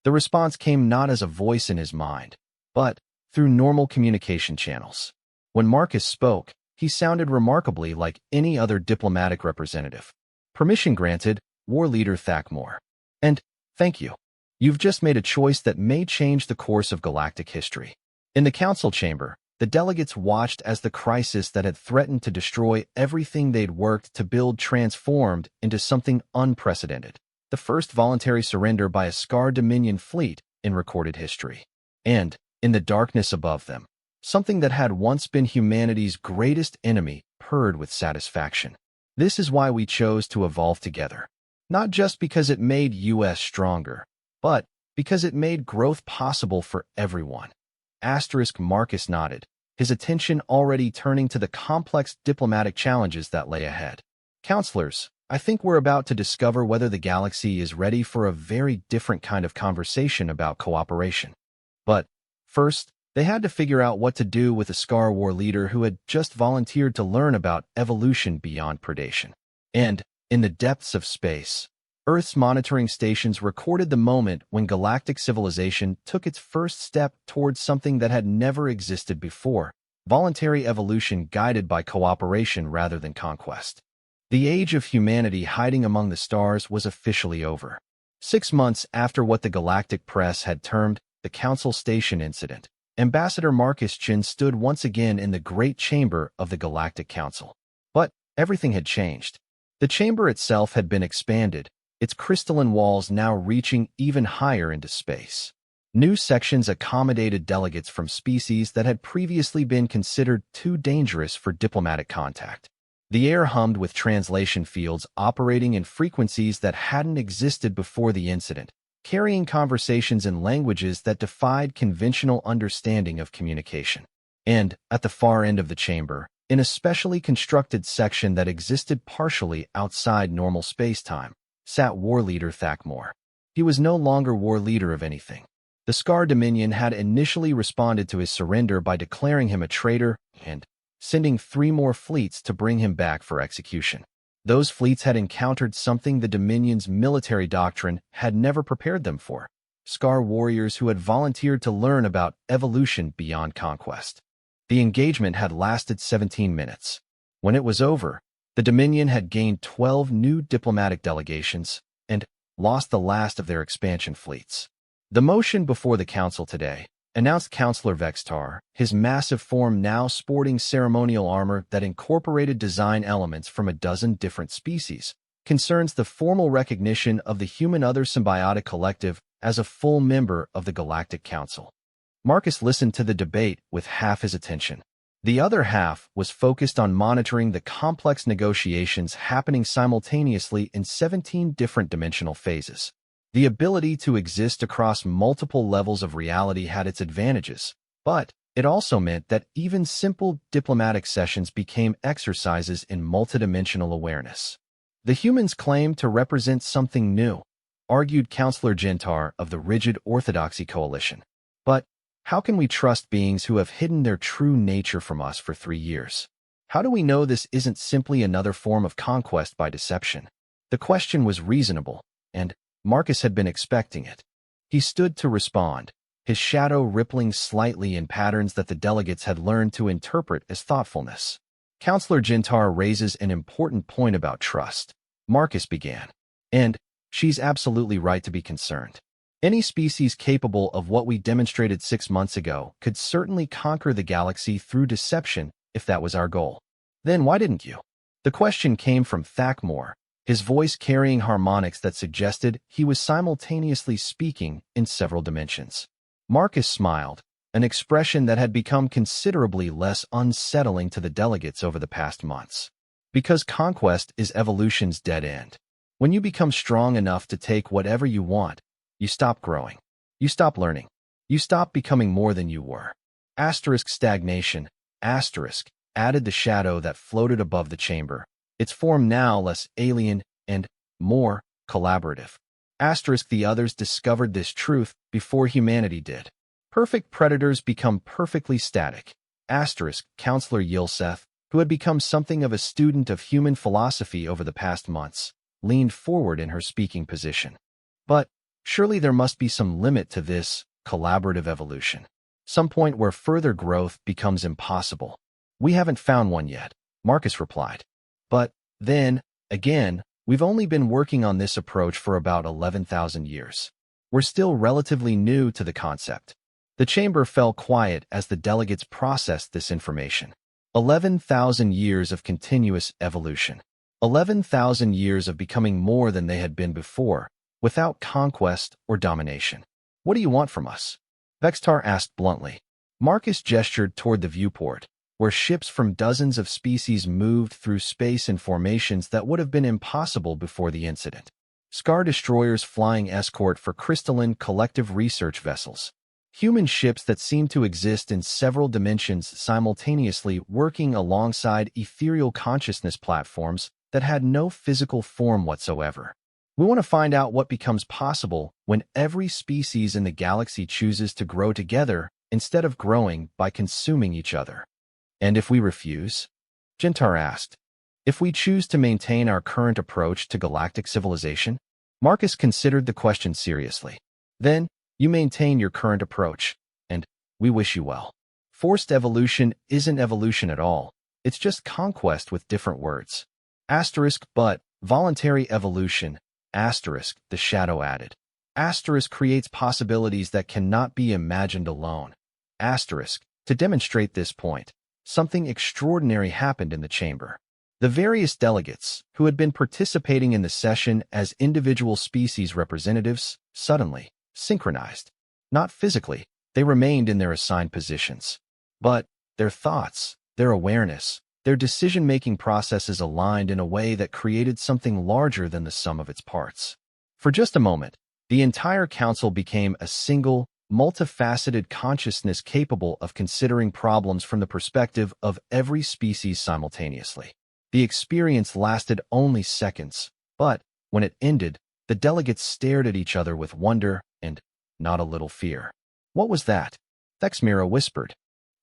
The response came not as a voice in his mind, but through normal communication channels. When Marcus spoke, he sounded remarkably like any other diplomatic representative. Permission granted, war leader Thakmor. And thank you. You've just made a choice that may change the course of galactic history. In the council chamber, the delegates watched as the crisis that had threatened to destroy everything they'd worked to build transformed into something unprecedented. The first voluntary surrender by a Scar Dominion fleet in recorded history. And, in the darkness above them, something that had once been humanity's greatest enemy purred with satisfaction. This is why we chose to evolve together. Not just because it made us stronger, but because it made growth possible for everyone. Marcus nodded, his attention already turning to the complex diplomatic challenges that lay ahead. Counselors, I think we're about to discover whether the galaxy is ready for a very different kind of conversation about cooperation. But first, they had to figure out what to do with a Scar War leader who had just volunteered to learn about evolution beyond predation. And, in the depths of space, Earth's monitoring stations recorded the moment when galactic civilization took its first step towards something that had never existed before, voluntary evolution guided by cooperation rather than conquest. The age of humanity hiding among the stars was officially over. 6 months after what the galactic press had termed the Council Station incident, Ambassador Marcus Chin stood once again in the great chamber of the Galactic Council. But everything had changed. The chamber itself had been expanded, its crystalline walls now reaching even higher into space. New sections accommodated delegates from species that had previously been considered too dangerous for diplomatic contact. The air hummed with translation fields operating in frequencies that hadn't existed before the incident, carrying conversations in languages that defied conventional understanding of communication. And, at the far end of the chamber, in a specially constructed section that existed partially outside normal space-time, sat War Leader Thakmor. He was no longer War Leader of anything. The Scar Dominion had initially responded to his surrender by declaring him a traitor and sending 3 more fleets to bring him back for execution. Those fleets had encountered something the Dominion's military doctrine had never prepared them for. Scar warriors who had volunteered to learn about evolution beyond conquest. The engagement had lasted 17 minutes. When it was over, the Dominion had gained 12 new diplomatic delegations and lost the last of their expansion fleets. The motion before the council today, announced Councillor Vextar, his massive form now sporting ceremonial armor that incorporated design elements from a dozen different species, concerns the formal recognition of the human other symbiotic collective as a full member of the Galactic Council. Marcus listened to the debate with half his attention. The other half was focused on monitoring the complex negotiations happening simultaneously in 17 different dimensional phases. The ability to exist across multiple levels of reality had its advantages, but it also meant that even simple diplomatic sessions became exercises in multidimensional awareness. The humans claimed to represent something new, argued Councillor Gentar of the Rigid Orthodoxy Coalition. But how can we trust beings who have hidden their true nature from us for 3 years? How do we know this isn't simply another form of conquest by deception? The question was reasonable, and Marcus had been expecting it. He stood to respond, his shadow rippling slightly in patterns that the delegates had learned to interpret as thoughtfulness. Councillor Gentar raises an important point about trust, Marcus began. And she's absolutely right to be concerned. Any species capable of what we demonstrated 6 months ago could certainly conquer the galaxy through deception if that was our goal. Then why didn't you? The question came from Thakmore, his voice carrying harmonics that suggested he was simultaneously speaking in several dimensions. Marcus smiled, an expression that had become considerably less unsettling to the delegates over the past months. Because conquest is evolution's dead end. When you become strong enough to take whatever you want, you stop growing. You stop learning. You stop becoming more than you were. Stagnation, added the shadow that floated above the chamber, its form now less alien and more collaborative. The others discovered this truth before humanity did. Perfect predators become perfectly static. Councillor Yilseth, who had become something of a student of human philosophy over the past months, leaned forward in her speaking position. But surely there must be some limit to this collaborative evolution. Some point where further growth becomes impossible. We haven't found one yet, Marcus replied. But then, again, we've only been working on this approach for about 11,000 years. We're still relatively new to the concept. The chamber fell quiet as the delegates processed this information. 11,000 years of continuous evolution. 11,000 years of becoming more than they had been before, without conquest or domination. What do you want from us? Vextar asked bluntly. Marcus gestured toward the viewport, where ships from dozens of species moved through space in formations that would have been impossible before the incident. Scar destroyers flying escort for crystalline collective research vessels. Human ships that seemed to exist in several dimensions simultaneously working alongside ethereal consciousness platforms that had no physical form whatsoever. We want to find out what becomes possible when every species in the galaxy chooses to grow together instead of growing by consuming each other. And if we refuse? Gentar asked. If we choose to maintain our current approach to galactic civilization? Marcus considered the question seriously. Then, you maintain your current approach, and we wish you well. Forced evolution isn't evolution at all. It's just conquest with different words. But voluntary evolution, the shadow added. Creates possibilities that cannot be imagined alone. To demonstrate this point, something extraordinary happened in the chamber. The various delegates, who had been participating in the session as individual species representatives, suddenly synchronized. Not physically, they remained in their assigned positions. But their thoughts, their awareness, their decision-making processes aligned in a way that created something larger than the sum of its parts. For just a moment, the entire council became a single, multifaceted consciousness capable of considering problems from the perspective of every species simultaneously. The experience lasted only seconds, but when it ended, the delegates stared at each other with wonder and not a little fear. What was that? Thexmira whispered.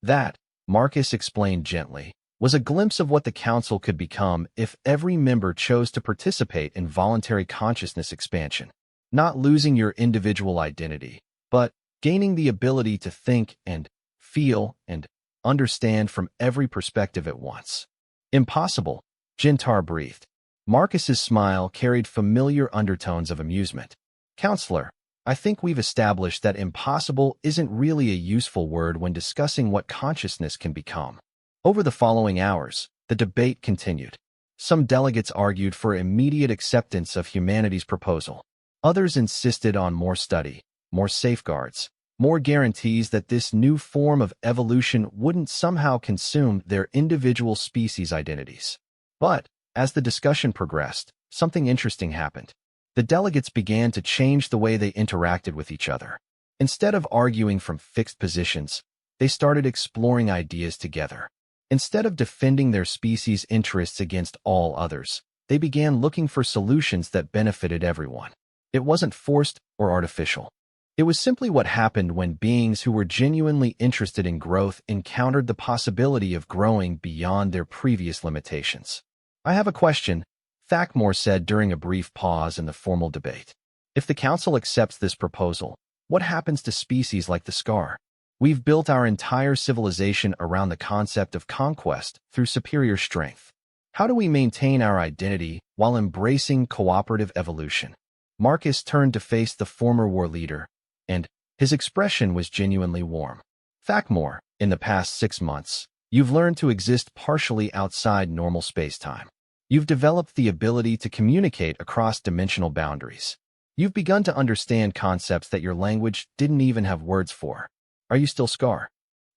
That, Marcus explained gently, was a glimpse of what the council could become if every member chose to participate in voluntary consciousness expansion. not losing your individual identity, but gaining the ability to think and feel and understand from every perspective at once. Impossible, Jintar breathed. Marcus's smile carried familiar undertones of amusement. Counselor, I think we've established that impossible isn't really a useful word when discussing what consciousness can become. Over the following hours, the debate continued. Some delegates argued for immediate acceptance of humanity's proposal. Others insisted on more study, more safeguards, more guarantees that this new form of evolution wouldn't somehow consume their individual species' identities. But, as the discussion progressed, something interesting happened. The delegates began to change the way they interacted with each other. Instead of arguing from fixed positions, they started exploring ideas together. Instead of defending their species' interests against all others, they began looking for solutions that benefited everyone. It wasn't forced or artificial. It was simply what happened when beings who were genuinely interested in growth encountered the possibility of growing beyond their previous limitations. I have a question, Thakmore said during a brief pause in the formal debate. If the Council accepts this proposal, what happens to species like the Scar? We've built our entire civilization around the concept of conquest through superior strength. How do we maintain our identity while embracing cooperative evolution? Marcus turned to face the former war leader, and his expression was genuinely warm. Thakmore, in the past 6 months, you've learned to exist partially outside normal space-time. You've developed the ability to communicate across dimensional boundaries. You've begun to understand concepts that your language didn't even have words for. Are you still Scar?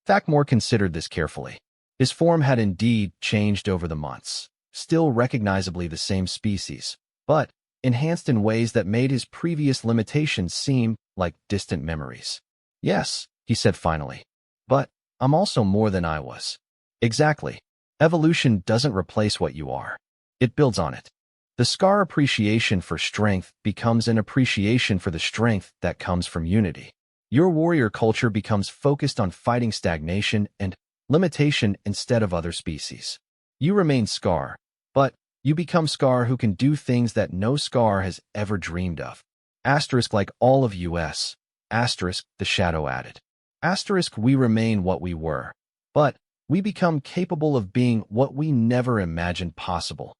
Thakmore considered this carefully. His form had indeed changed over the months, still recognizably the same species, but enhanced in ways that made his previous limitations seem like distant memories. Yes, he said finally. But I'm also more than I was. Exactly. Evolution doesn't replace what you are. It builds on it. The Scar appreciation for strength becomes an appreciation for the strength that comes from unity. Your warrior culture becomes focused on fighting stagnation and limitation instead of other species. You remain Scar, but you become Scar who can do things that no Scar has ever dreamed of. Asterisk like all of us. Asterisk, the shadow added. Asterisk, we remain what we were, but we become capable of being what we never imagined possible.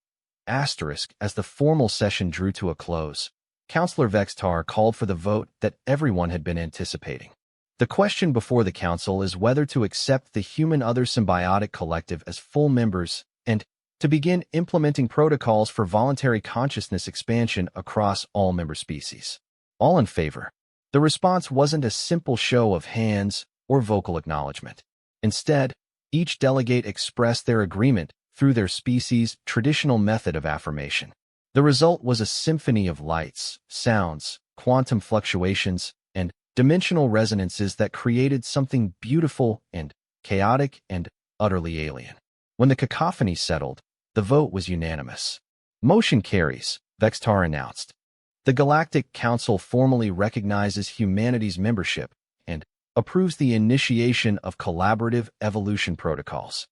Asterisk, as the formal session drew to a close, Councillor Vextar called for the vote that everyone had been anticipating. The question before the Council is whether to accept the Human Other Symbiotic Collective as full members and to begin implementing protocols for voluntary consciousness expansion across all member species. All in favor. The response wasn't a simple show of hands or vocal acknowledgement. Instead, each delegate expressed their agreement through their species' traditional method of affirmation. The result was a symphony of lights, sounds, quantum fluctuations, and dimensional resonances that created something beautiful and chaotic and utterly alien. When the cacophony settled, the vote was unanimous. Motion carries, Vextar announced. The Galactic Council formally recognizes humanity's membership and approves the initiation of collaborative evolution protocols.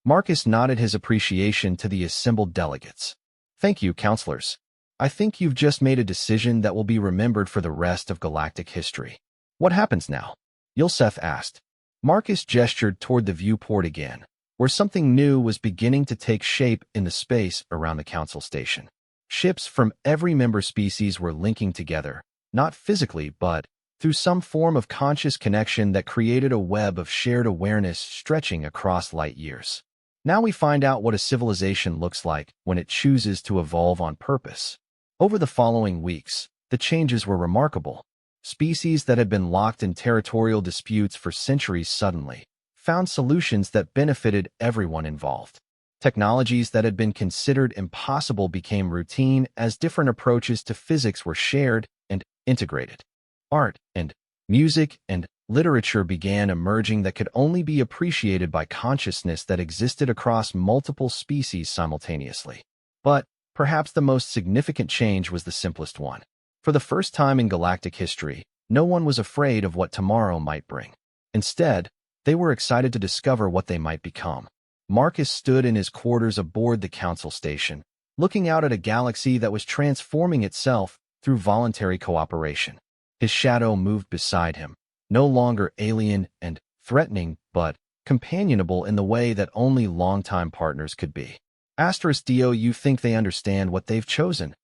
Marcus nodded his appreciation to the assembled delegates. Thank you, counselors. I think you've just made a decision that will be remembered for the rest of galactic history. What happens now? Yulseth asked. Marcus gestured toward the viewport again, where something new was beginning to take shape in the space around the council station. Ships from every member species were linking together, not physically, but through some form of conscious connection that created a web of shared awareness stretching across light years. Now we find out what a civilization looks like when it chooses to evolve on purpose. Over the following weeks, the changes were remarkable. Species that had been locked in territorial disputes for centuries suddenly found solutions that benefited everyone involved. Technologies that had been considered impossible became routine as different approaches to physics were shared and integrated. Art and music and literature began emerging that could only be appreciated by consciousness that existed across multiple species simultaneously. But perhaps the most significant change was the simplest one. For the first time in galactic history, no one was afraid of what tomorrow might bring. Instead, they were excited to discover what they might become. Marcus stood in his quarters aboard the council station, looking out at a galaxy that was transforming itself through voluntary cooperation. His shadow moved beside him, no longer alien and threatening, but companionable in the way that only longtime partners could be. Do you think they understand what they've chosen?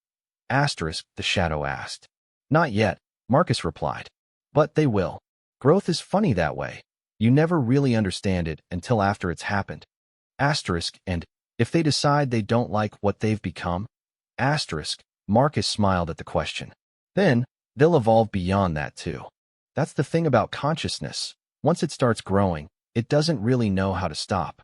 The shadow asked. Not yet, Marcus replied. But they will. Growth is funny that way. You never really understand it until after it's happened. And if they decide they don't like what they've become? Marcus smiled at the question. Then, they'll evolve beyond that too. That's the thing about consciousness. Once it starts growing, it doesn't really know how to stop.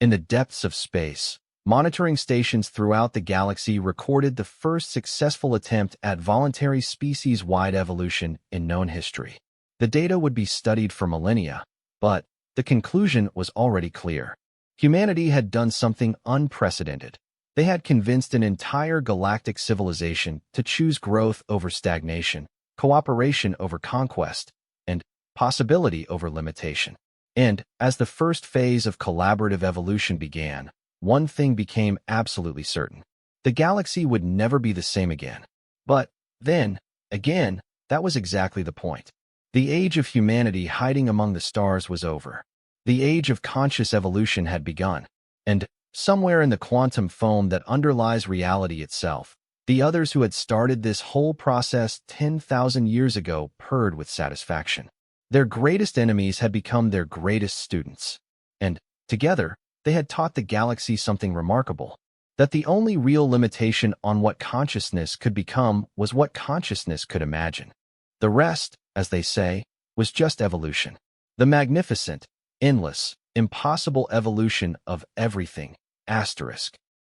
In the depths of space, monitoring stations throughout the galaxy recorded the first successful attempt at voluntary species-wide evolution in known history. The data would be studied for millennia, but the conclusion was already clear. Humanity had done something unprecedented. They had convinced an entire galactic civilization to choose growth over stagnation, cooperation over conquest, and possibility over limitation. And as the first phase of collaborative evolution began, one thing became absolutely certain. The galaxy would never be the same again. But then, again, that was exactly the point. The age of humanity hiding among the stars was over. The age of conscious evolution had begun. And somewhere in the quantum foam that underlies reality itself, the others who had started this whole process 10,000 years ago purred with satisfaction. Their greatest enemies had become their greatest students. And, together, they had taught the galaxy something remarkable, that the only real limitation on what consciousness could become was what consciousness could imagine. The rest, as they say, was just evolution. The magnificent, endless, impossible evolution of everything.